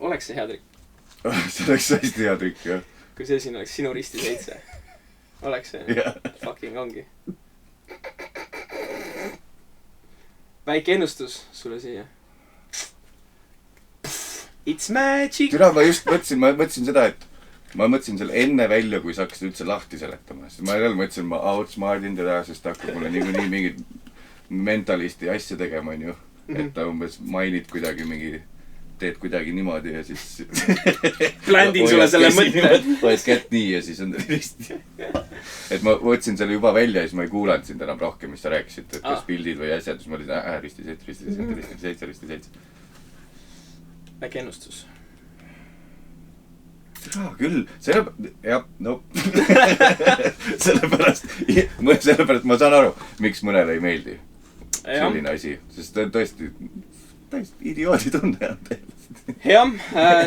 oleks see hea trikk? See oleks hästi hea trikk, jah. Kui see siin oleks sinu risti 7. Oleks see? Fucking ongi. Väike ennustus sulle siia. It's magic! Türa, ma just mõtlesin seda, et ma mõtlesin selle enne välja, kui sa hakkasid üldse lahti seletama. Ma jälle mõtlesin, ma outsmartin teda, sest hakkab mulle nii mingid mentalisti asja tegema, on ju. Et ta umbes mainid kuidagi mingi... teed kuidagi niimoodi ja siis... Pländin sulle selle mõtte. Hoiad kätt nii ja siis on risti. Et ma võtsin selle juba välja ja siis ma ei kuulanud sind enam rohkem, mis sa rääkisid, et kas pildid või asjad, siis ma olin risti 7. Väike ennustus. Küll, sellepärast ma saan aru, miks mõnele ei meeldi selline asi, sest tõesti idioodid on. Jah,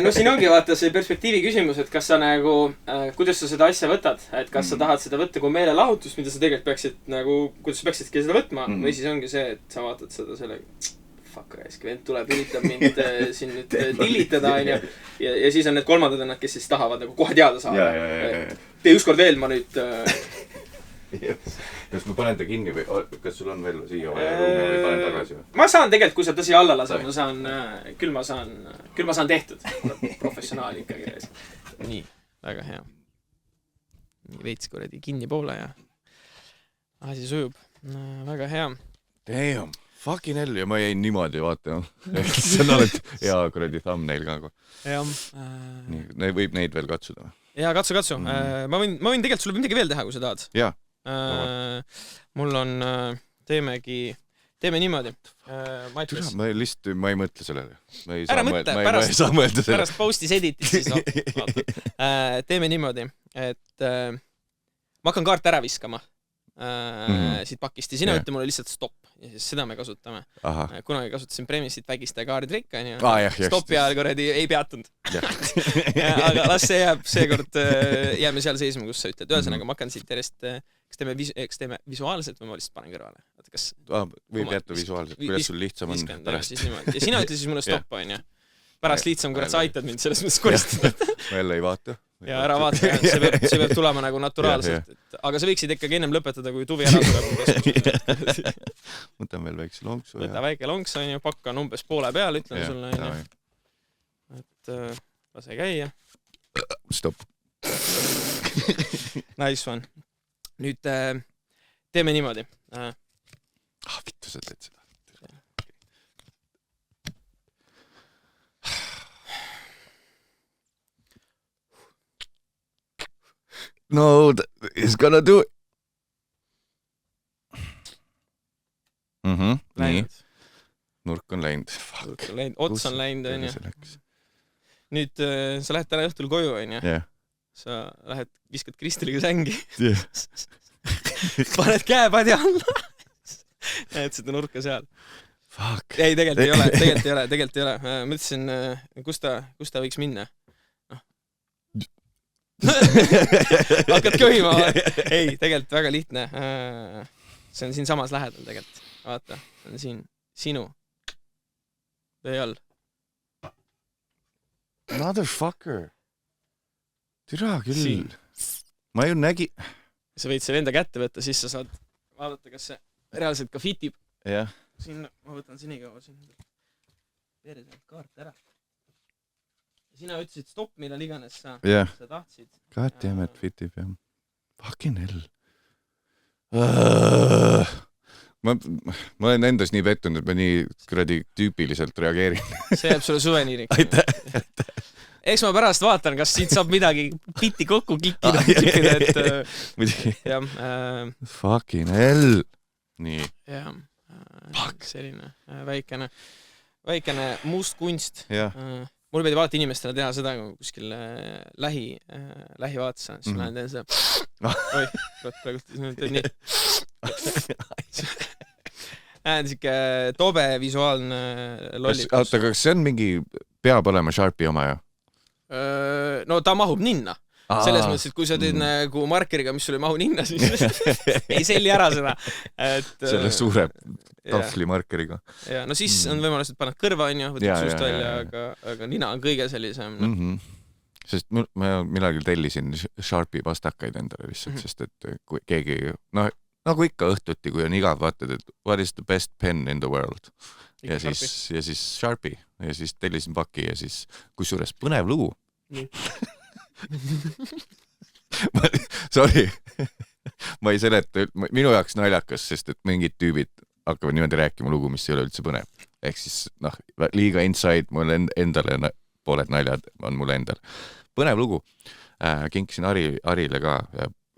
no siin ongi vaata see perspektiivi küsimus, et kas sa nagu, kuidas sa seda asja võtad, et kas sa tahad seda võtta kui meelelahutust, mida sa tegelikult peaksid nagu, kuidas sa peaksidki seda võtma, või siis ongi see, et sa vaatad seda selle fuck raisk, vend tuleb, üritab mind siin nüüd dilitada, ja siis on need kolmandad on nad, kes siis tahavad nagu kohe teada saada. Tee ükskord veel, ma nüüd... Kas ma panen ta kinni või kas sul on veel siia vaja ruumi või panen tagasi või? Ma saan tegelikult, kui sa ta siia alla lased, küll ma saan tehtud. Professionaal ikkagi. Nii, väga hea. Nii veits kuradi kinni poole ja asi sujub. Väga hea. Damn, fucking hell, ja ma jäin niimoodi vaatama. See on alati hea kuradi thumbnail ka. Nii, võib neid veel katsuda. Jaa, katsu. Ma võin tegelikult sulle midagi veel teha, kui sa tahad. Jaa. Mul on teeme niimoodi. Ma ei mõtle sellele. Ära mõtle, pärast postis editit siis vaata. Teeme niimoodi, et ma hakkan kaarte ära viskama. siit pakist ja sina ütle mulle lihtsalt stopp ja siis seda me kasutame. Kunagi kasutasin Premisit vägiste kaarditrikk, on ju. Stoppi ajal korradi ei peatunud. Aga las see jääb, seekord jääme seal seisma, kus sa ütled. Ühesõnaga, ma hakkan siit järjest, kas teeme visuaalselt või ma lihtsalt panen kõrvale? Kas... Võib jätta visuaalselt, kuidas sul lihtsam on pärast. Ja sina ütle siis mulle stopp, on ju. Pärast lihtsam, kurat, sa aitad mind selles mõttes koristada. Ma jälle ei vaata. Ja ära vaata, see peab tulema nagu naturaalselt. Aga sa võiksid ikkagi ennem lõpetada, kui tuvi ära tuleb. Võtan veel väikse lonksu. Võta väike lonks, on ju, pakkan umbes poole peal, ütlen sulle. Et lase käia. Stop. Nice one. Nüüd teeme niimoodi. Vittu sa teed seda. No, he's gonna do it. Nii. Nurk on läinud. Ots on läinud, on ju. Nüüd sa lähed täna õhtul koju, on ju. Sa lähed, viskad Kristeliga sängi. Paned käe padja alla. Näed seda nurka seal. Fuck. Ei, tegelikult ei ole. Mõtlesin, kus ta võiks minna. Hakkad köhima. Ei, tegelikult väga lihtne. See on siin samas lähedal tegelikult. Vaata, see on siin sinu töö all. Motherfucker. Türa küll. Ma ju nägi... Sa võid selle enda kätte võtta, siis sa saad vaadata, kas see reaalselt ka fitib. Jah. Siin, ma võtan sinikaua siin. Pereselt kaart ära. Sina ütlesid stopp, millal iganes sa tahtsid. God damn it, fitib, jah. Fucking hell. Ma olen endas nii pettunud, et ma nii kuradi tüüpiliselt reageerin. See jääb sulle suveniiriks. Aitäh. Eks ma pärast vaatan, kas siit saab midagi bitti kokku kikkida, et... Fucking hell. Nii. Jah, selline väikene must kunst. Mul peab vaata inimestele teha seda kuskil lähivaatsa, siis lähen teen seda. Oi, praegu nii. Siuke tobe visuaalne lollikus. Oota, kas see on mingi, peab olema Sharpie oma, jah? No ta mahub ninna. Selles mõttes, et kui sa teed nagu markeriga, mis sulle ei mahu ninna, siis ei selli ära seda. Selle suure tahvlimarkeriga. Ja, no siis on võimalus, et paned kõrva, on ju, võtad suust välja, aga nina on kõige sellisem. Sest ma millalgi tellisin Sharpie pastakaid endale lihtsalt, sest et kui keegi, noh, nagu ikka õhtuti, kui on igav, vaatad, et what is the best pen in the world? Ja siis Sharpie. Ja siis tellisin paki ja siis kusjuures põnev lugu. Sorry. Ma ei seleta, minu jaoks naljakas, sest et mingid tüübid hakkavad niimoodi rääkima lugu, mis ei ole üldse põnev. Ehk siis, noh, liiga inside mul endale pooled naljad on mul endal. Põnev lugu. Kinkisin Arile ka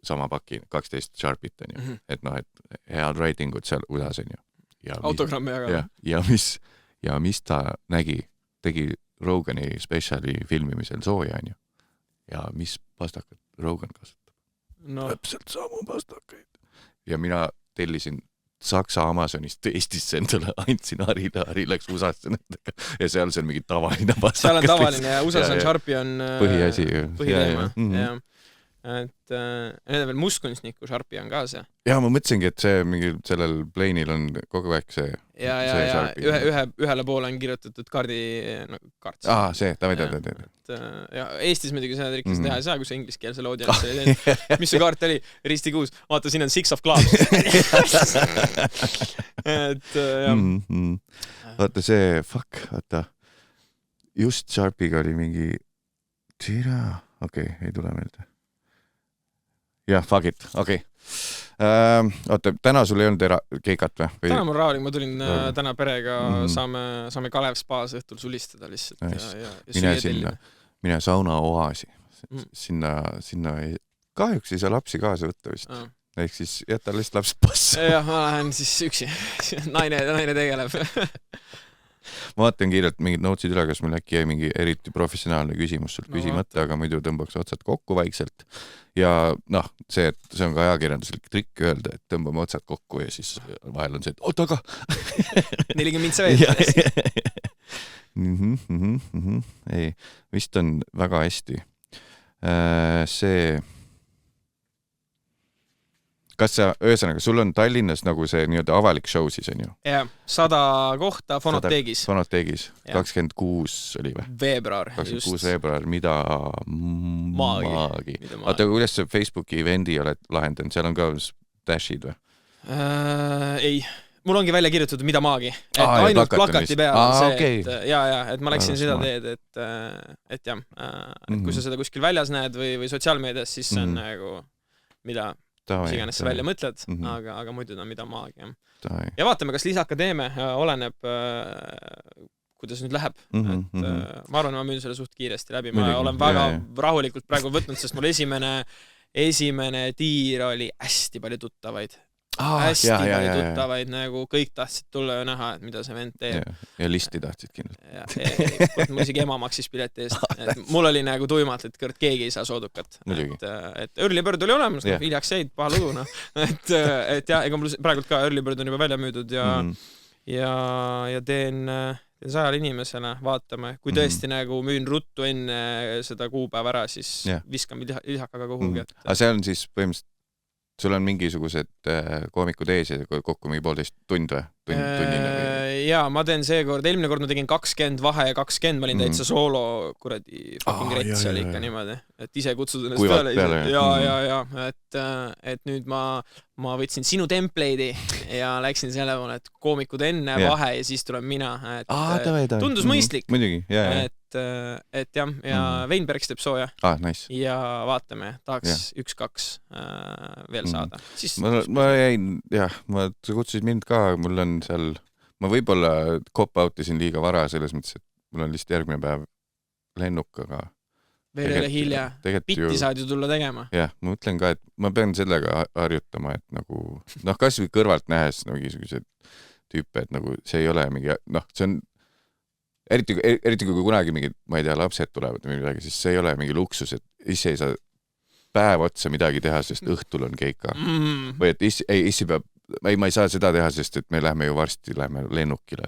sama paki, 12 Sharpit, on ju. Et noh, et head writingud seal udas, on ju. Autogrammi aga. Ja mis ta tegi Rogani spetsiali filmimisel sooja, on ju. Ja mis pastakad Rogan kasutab? Täpselt samu pastakaid. Ja mina tellisin Saksa Amazonist Eestisse endale, andsin Harile, Hari läks USA-sse nendega ja seal see on mingi tavaline pastakas. Seal on tavaline ja USA-s on Sharpie on põhiteema. Et need on veel mustkunstniku Sharpie on ka see. Ja ma mõtlesingi, et see mingi sellel plane'il on kogu aeg see ühele poole on kirjutatud kaardi kaart. See, ta ja Eestis muidugi seda trikkides teha ei saa, kui see ingliskeelsele audientsile mis see kaart oli? Ristikuus. Vaata, siin on Six of Clubs. Vaata see, vaata. Just Sharpiga oli mingi ei tule meelde. Jah, fuck it, okei. Oota, täna sul ei olnud keikat või? Täna mul rahulik, ma tulin täna perega, saame Kalev spaas õhtul sulistada lihtsalt. Mine sauna oaasi. Sinna kahjuks ei saa lapsi kaasa võtta vist. Ehk siis jätta lihtsalt lapsed passa. Jah, ma lähen siis üksi. Naine tegeleb. ma vaatan kiirelt mingid notsid üle, kas mul äkki jäi mingi eriti professionaalne küsimus sult küsimata, aga muidu tõmbaks otsad kokku vaikselt. Ja see, et see on ka ajakirjanduslik trikk öelda, et tõmbame otsad kokku ja siis vahel on see, et oot, aga 40 mintsa veel. Ei, vist on väga hästi. See kas sa, ühesõnaga, sul on Tallinnas nagu see nii-öelda avalik show siis on ju? Jah, 100 kohta Fonoteegis. 26 oli või? Veebruar. 26 veebruar, mida maagi. Aga kuidas sa Facebooki evendi oled lahendanud? Seal on ka dashid või? Ei, mul ongi välja kirjutatud, mida maagi. Et ainult plakati peal on see, et ma läksin seda teed, et jah, et kui sa seda kuskil väljas näed või sotsiaalmeedias, siis see on nagu, mida mis iganes sa välja mõtled, aga muidu ta mida maagi. Ja vaatame, kas lisaka teeme, oleneb, kuidas nüüd läheb. Ma arvan, ma müün selle suht kiiresti läbi. Ma olen väga rahulikult praegu võtnud, sest mul esimene tiir oli hästi palju tuttavaid. Hästi palju tuttavaid, nagu kõik tahtsid tulla ja näha, et mida see vend teeb. Ja listi tahtsid kindlalt. Mul isegi ema maksis pileti eest. Mul oli nagu tuimalt, et keegi ei saa soodukat. Et Early Bird oli olemas, hiljaks jäid, paha lugu. Et jah, ega mul praegult ka Early Bird on juba välja müüdud ja teen 100 inimesele, vaatame. Kui tõesti nagu müün ruttu enne seda kuupäeva ära, siis viskan lisakaga kuhugi. Aga see on siis põhimõtteliselt sul on mingisugused koomikud ees ja kokku mingi 1,5 tund või? Tunnine või? Jaa, ma teen seekord, eelmine kord ma tegin 20 vahe ja 20, ma olin täitsa soolo, kuradi fucking rets oli ikka niimoodi, et ise kutsud ennast peale. Ja, et nüüd ma võtsin sinu template'i ja läksin selle poole, et koomikud enne vahe ja siis tulen mina. Tundus mõistlik. Muidugi, jah. Et jah, ja Weinbergs teeb sooja. Nice. Ja vaatame, tahaks 1-2 veel saada. Ma jäin, jah, sa kutsusid mind ka, mul on seal, ma võib-olla cop-outisin liiga vara selles mõttes, et mul on lihtsalt järgmine päev lennuk, aga veel ei ole hilja. Pitti saad ju tulla tegema. Jah, ma mõtlen ka, et ma pean sellega harjutama, et nagu, kas või kõrvalt nähes mingisugused tüüpe, et nagu see ei ole mingi, see on eriti kui kunagi mingid, ma ei tea, lapsed tulevad või midagi, siis see ei ole mingi luksus, et ise ei saa päev otsa midagi teha, sest õhtul on keika. Või et issi peab, ma ei saa seda teha, sest et me läheme ju varsti lennukile.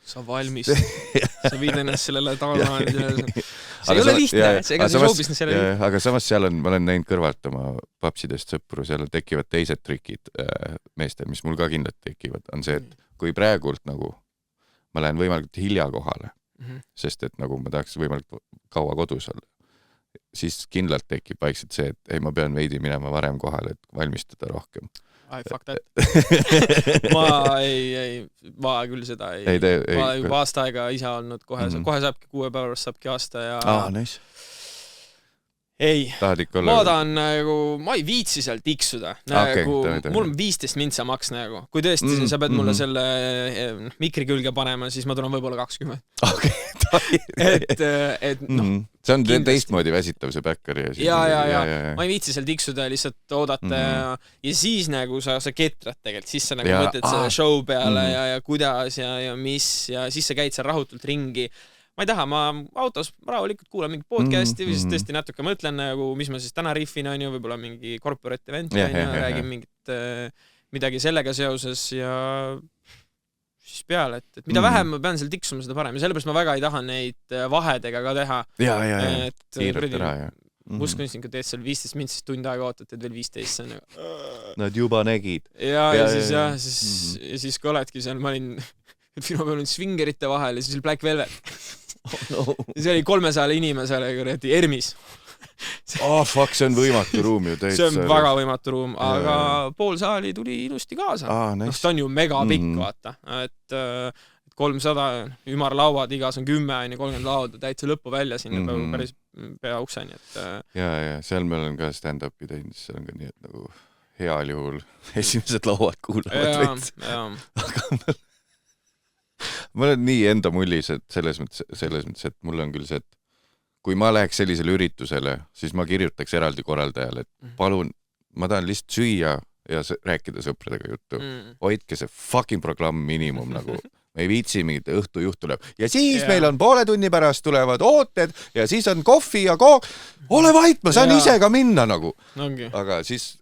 Sa valmis. Sa viid ennast sellele taanlaani. See ei ole lihtne, ega see soobis selle lihtne. Aga samas seal on, ma olen näinud kõrvalt oma papsidest sõpru, seal tekivad teised trikid meestel, mis mul ka kindlalt tekivad, on see, et kui praegult nagu ma lähen võimalikult hilja kohale, sest et nagu ma tahaks võimalikult kaua kodus olla, siis kindlalt tekib vaikselt see, et ei, ma pean veidi minema varem kohale, et valmistada rohkem. Fuck that. Ma küll seda ei. Ma juba aasta aega ise olnud, kohe saabki 6 päeva pärast saabki aasta ja... Nice. Ei, ma tahan nagu, ma ei viitsi seal tiksuda. Mul on 15 mintsa maks nagu. Kui tõesti sa pead mulle selle mikri külge panema, siis ma tulen võib-olla 20. See on teistmoodi väsitav see backeri. Ja. Ma ei viitsi seal tiksuda, lihtsalt oodata ja siis nagu sa ketrad tegelikult, siis sa nagu mõtled selle show peale ja kuidas ja mis ja siis sa käid seal rahutult ringi. Ma ei taha, ma autos rahulikult kuulan mingi podcasti või siis tõesti natuke mõtlen nagu, mis ma siis täna riffin on ju, võib-olla mingi corporate event räägin mingit midagi sellega seoses ja siis peale, et mida vähem ma pean seal tiksuma, seda parem ja sellepärast ma väga ei taha neid vahedega ka teha. Kiirelt ära, jah. Muskunistikud teed seal 15 mintsis tund aega ootat, et veel 15 on nagu... Nad juba nägid. Ja siis kui oledki seal, ma olin minu peal swingerite vahel ja siis oli Black Velvet. See oli 300 inimesele kuradi Ermis. Fuck, see on võimatu ruum ju täitsa. See on väga võimatu ruum, aga pool saali tuli ilusti kaasa. Ta on ju mega pikk, vaata. Et 300 ümarlauad, igas on 10, 30 lauda, täitsa lõppu välja sinna päris pea ukseni. Ja, seal me olen ka stand-upi teinud, seal on ka nii, et nagu heal juhul esimesed lauad kuulavad veits. Aga ma olen nii enda mullis, et selles mõttes, et mul on küll see, et kui ma läheks sellisele üritusele, siis ma kirjutaks eraldi korraldajale, et palun, ma tahan lihtsalt süüa ja rääkida sõpradega juttu. Hoidke see fucking programm minimum nagu. me ei viitsi, mingit õhtujuht tuleb. Ja siis meil on poole tunni pärast tulevad ooted ja siis on kohvi ja kook. Ole vait, ma saan ise ka minna nagu. Aga siis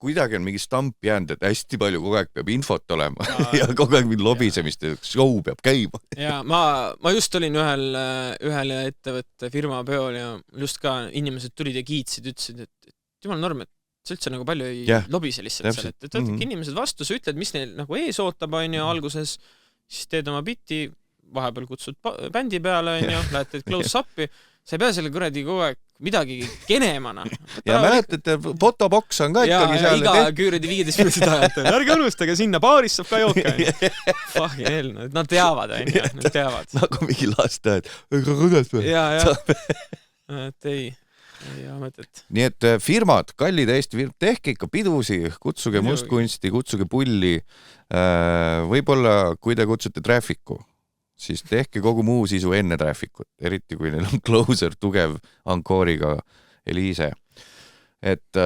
kuidagi on mingi stamp jäänud, et hästi palju kogu aeg peab infot olema ja kogu aeg mingi lobisemist ja show peab käima. Ja ma just olin ühel ettevõtte firma peol ja just ka inimesed tulid ja kiitsid, ütlesid, et jumal norm, et sa üldse nagu palju ei lobise lihtsalt seal, et võtadki inimesed vastu, sa ütled, mis neil nagu ees ootab, on ju, alguses, siis teed oma bitti, vahepeal kutsud bändi peale, on ju, lähed teed close-up'i, sa ei pea selle kuradi kogu aeg midagi kenemana. Ja mäletate, fotoboks on ka ikkagi seal. Ja iga küüridi 15 minutit ajata, ärge unustage sinna, baaris saab ka jooka. Fucking hell, nad teavad, on ju, nad teavad. Nagu mingi lasteaed, ega kuidas või? Et ei mõtet. Nii et firmad, kallid Eesti firmad, tehke ikka pidusi, kutsuge mustkunsti, kutsuge pulli. Võib-olla, kui te kutsute traffiku, siis tehke kogu muu sisu enne traffikut, eriti kui neil on closer, tugev ankooriga Eliise. Et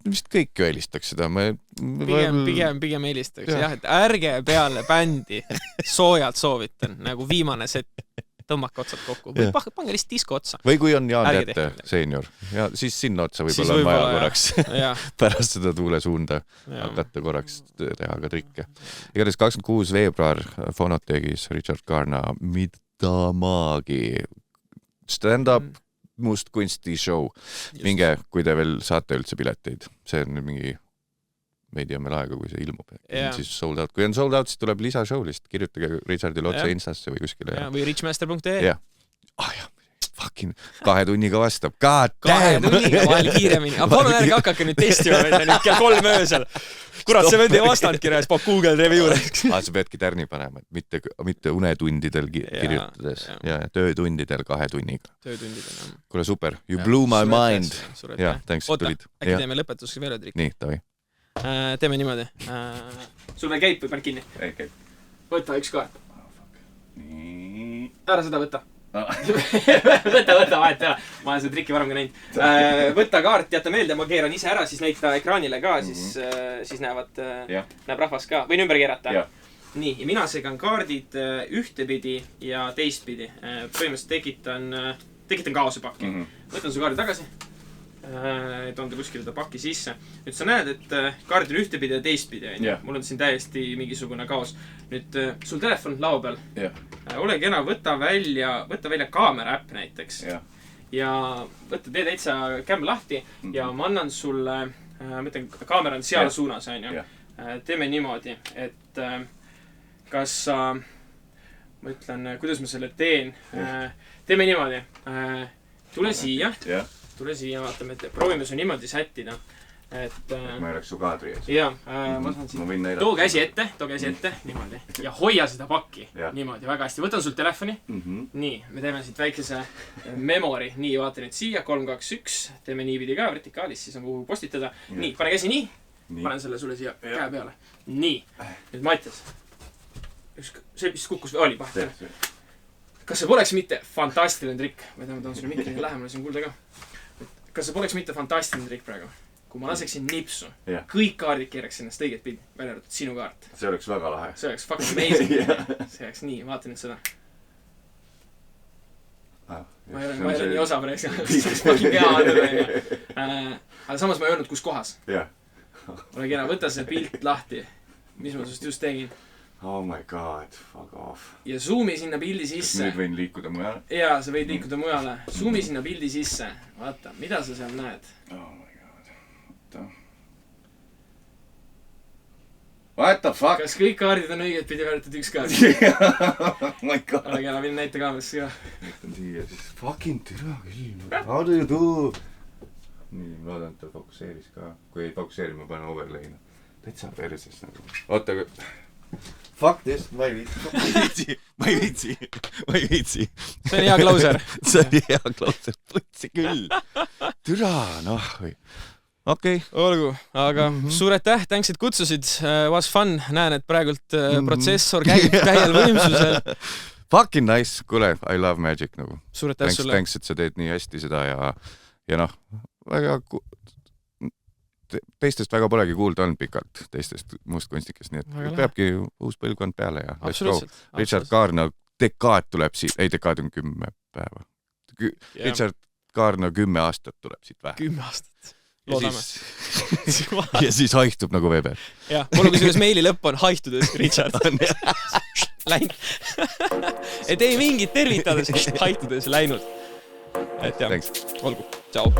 vist kõik ju eelistaks seda. Pigem eelistaks, jah, et ärge peale bändi soojalt soovitan, nagu viimane set. Tõmmake otsad kokku. Või pange lihtsalt disko otsa. Või kui on Jaan Jätte senior. Ja siis sinna otsa võib-olla on vaja korraks pärast seda tuule suunda hakata korraks teha ka trikke. Igatahes 26. veebruar Fonotegis Richard Karna Midamaagi stand-up mustkunsti show. Minge, kui te veel saate üldse pileteid. See on mingi veidi on meil aega, kui see ilmub. Siis sold out. Kui on sold out, siis tuleb lisashow lihtsalt. Kirjutage Richardile otse Instasse või kuskile. Või richmaster.ee. Jah. Fucking 2 tunniga vastab. God damn! 2 tunniga vahel kiiremini. Aga palun ärge hakake nüüd testima nüüd kell 3 öösel. Kurat, see vend ei vastandki rääs, pop Google review rääks. Sa peadki tärni panema, mitte unetundidel kirjutades. Ja töötundidel 2 tunniga. Töötundidel. Kuule, super. You blew my mind. Ja, thanks, et tulid. Äkki teeme lõpetuseks veel trik. Nii, tavi. Teeme niimoodi. Sul veel käib või paned kinni? Ei, käib. Võta üks kaart. Nii. Ära seda võta. Võta, vahet ära. Ma olen seda trikki varem ka näinud. Võta kaart, jäta meelde, ma keeran ise ära, siis näita ekraanile ka, siis näeb rahvas ka. Võin ümber keerata. Nii, ja mina segan kaardid ühtepidi ja teistpidi. Põhimõtteliselt tekitan kaose pakki. Võtan su kaardi tagasi. Toon ta kuskile ta paki sisse. Nüüd sa näed, et kaardid on ühtepidi ja teistpidi. Mul on siin täiesti mingisugune kaos. Nüüd sul telefon lao peal. Ole kena, võta välja kaamera äpp näiteks. Ja tee täitsa kämm lahti ja ma annan sulle, mõtlen, kaamera on seal suunas. Teeme niimoodi, et kas sa, ma ütlen, kuidas ma selle teen. Teeme niimoodi. Tule siia. Tule siia, vaatame, et proovime su niimoodi sättida, et ma ei oleks su kaadri ees. Jaa, ma saan siin. Too käsi ette, niimoodi. Ja hoia seda pakki, niimoodi, väga hästi. Võtan sul telefoni. Nii, me teeme siit väikese memory. Nii, vaata nüüd siia, 3, 2, 1. Teeme niipidi ka vertikaalis, siis on kuhu postitada. Nii, pane käsi nii. Panen selle sulle siia käe peale. Nii, nüüd Mattias. See vist kukkus või oli paht. Kas see poleks mitte fantastiline trikk? Ma toon sulle mikri lähemale, siin kuulda ka. Kas see poleks mitte fantastiline trikk praegu? Kui ma laseksin nipsu, kõik kaardid keeraks ennast õiget pildi, välja arvatud sinu kaart. See oleks väga lahe. See oleks fucking amazing. See oleks nii, vaata nüüd seda. Ma ei ole nii osav rääks. See oleks fucking hea andada. Aga samas ma ei öelnud, kus kohas. Ole kena, võta see pilt lahti. Mis ma sust just tegin? Oh my god, fuck off. Ja zoomi sinna pildi sisse. Kas nüüd võin liikuda mujale? Jaa, sa võid liikuda mujale. Zoomi sinna pildi sisse. Vaata, mida sa seal näed? Oh my god. Oota. What the fuck? Kas kõik kaardid on õiget pidi väärtud üks kaart? Oh my god. Ole kena, mine näita kaamerasse ka. Võtan siia siis. Fucking türa küll. How do you do? Nii, ma loodan, et ta fokuseeris ka. Kui ei fokuseeri, ma panen overlay'na. Täitsa perses nagu. Oota, fuck this, ma ei viitsi. See on hea closer. See on hea closer, putsi küll. Türa, noh või. Okei. Olgu, aga suur aitäh, thanks, et kutsusid. Was fun, näen, et praegult protsessor käib täiel võimsusel. Fucking nice, kuule, I love magic nagu. Suur aitäh sulle. Thanks, et sa teed nii hästi seda ja noh, väga teistest väga polegi kuulda olnud pikalt, teistest mustkunstnikest, nii et peabki uus põlvkond peale ja let's go. Richard Kaarna dekaad tuleb siit, ei dekaad on 10 päeva. Richard Kaarna 10 aastat tuleb siit vähe. 10 aastat. Loodame. Ja siis haihtub nagu Weber. Jah, mul on kusjuures meili lõpp on haihtudes Richard. Läinud. Et ei mingit tervitades haihtudes läinud. Et jah, olgu. Ciao.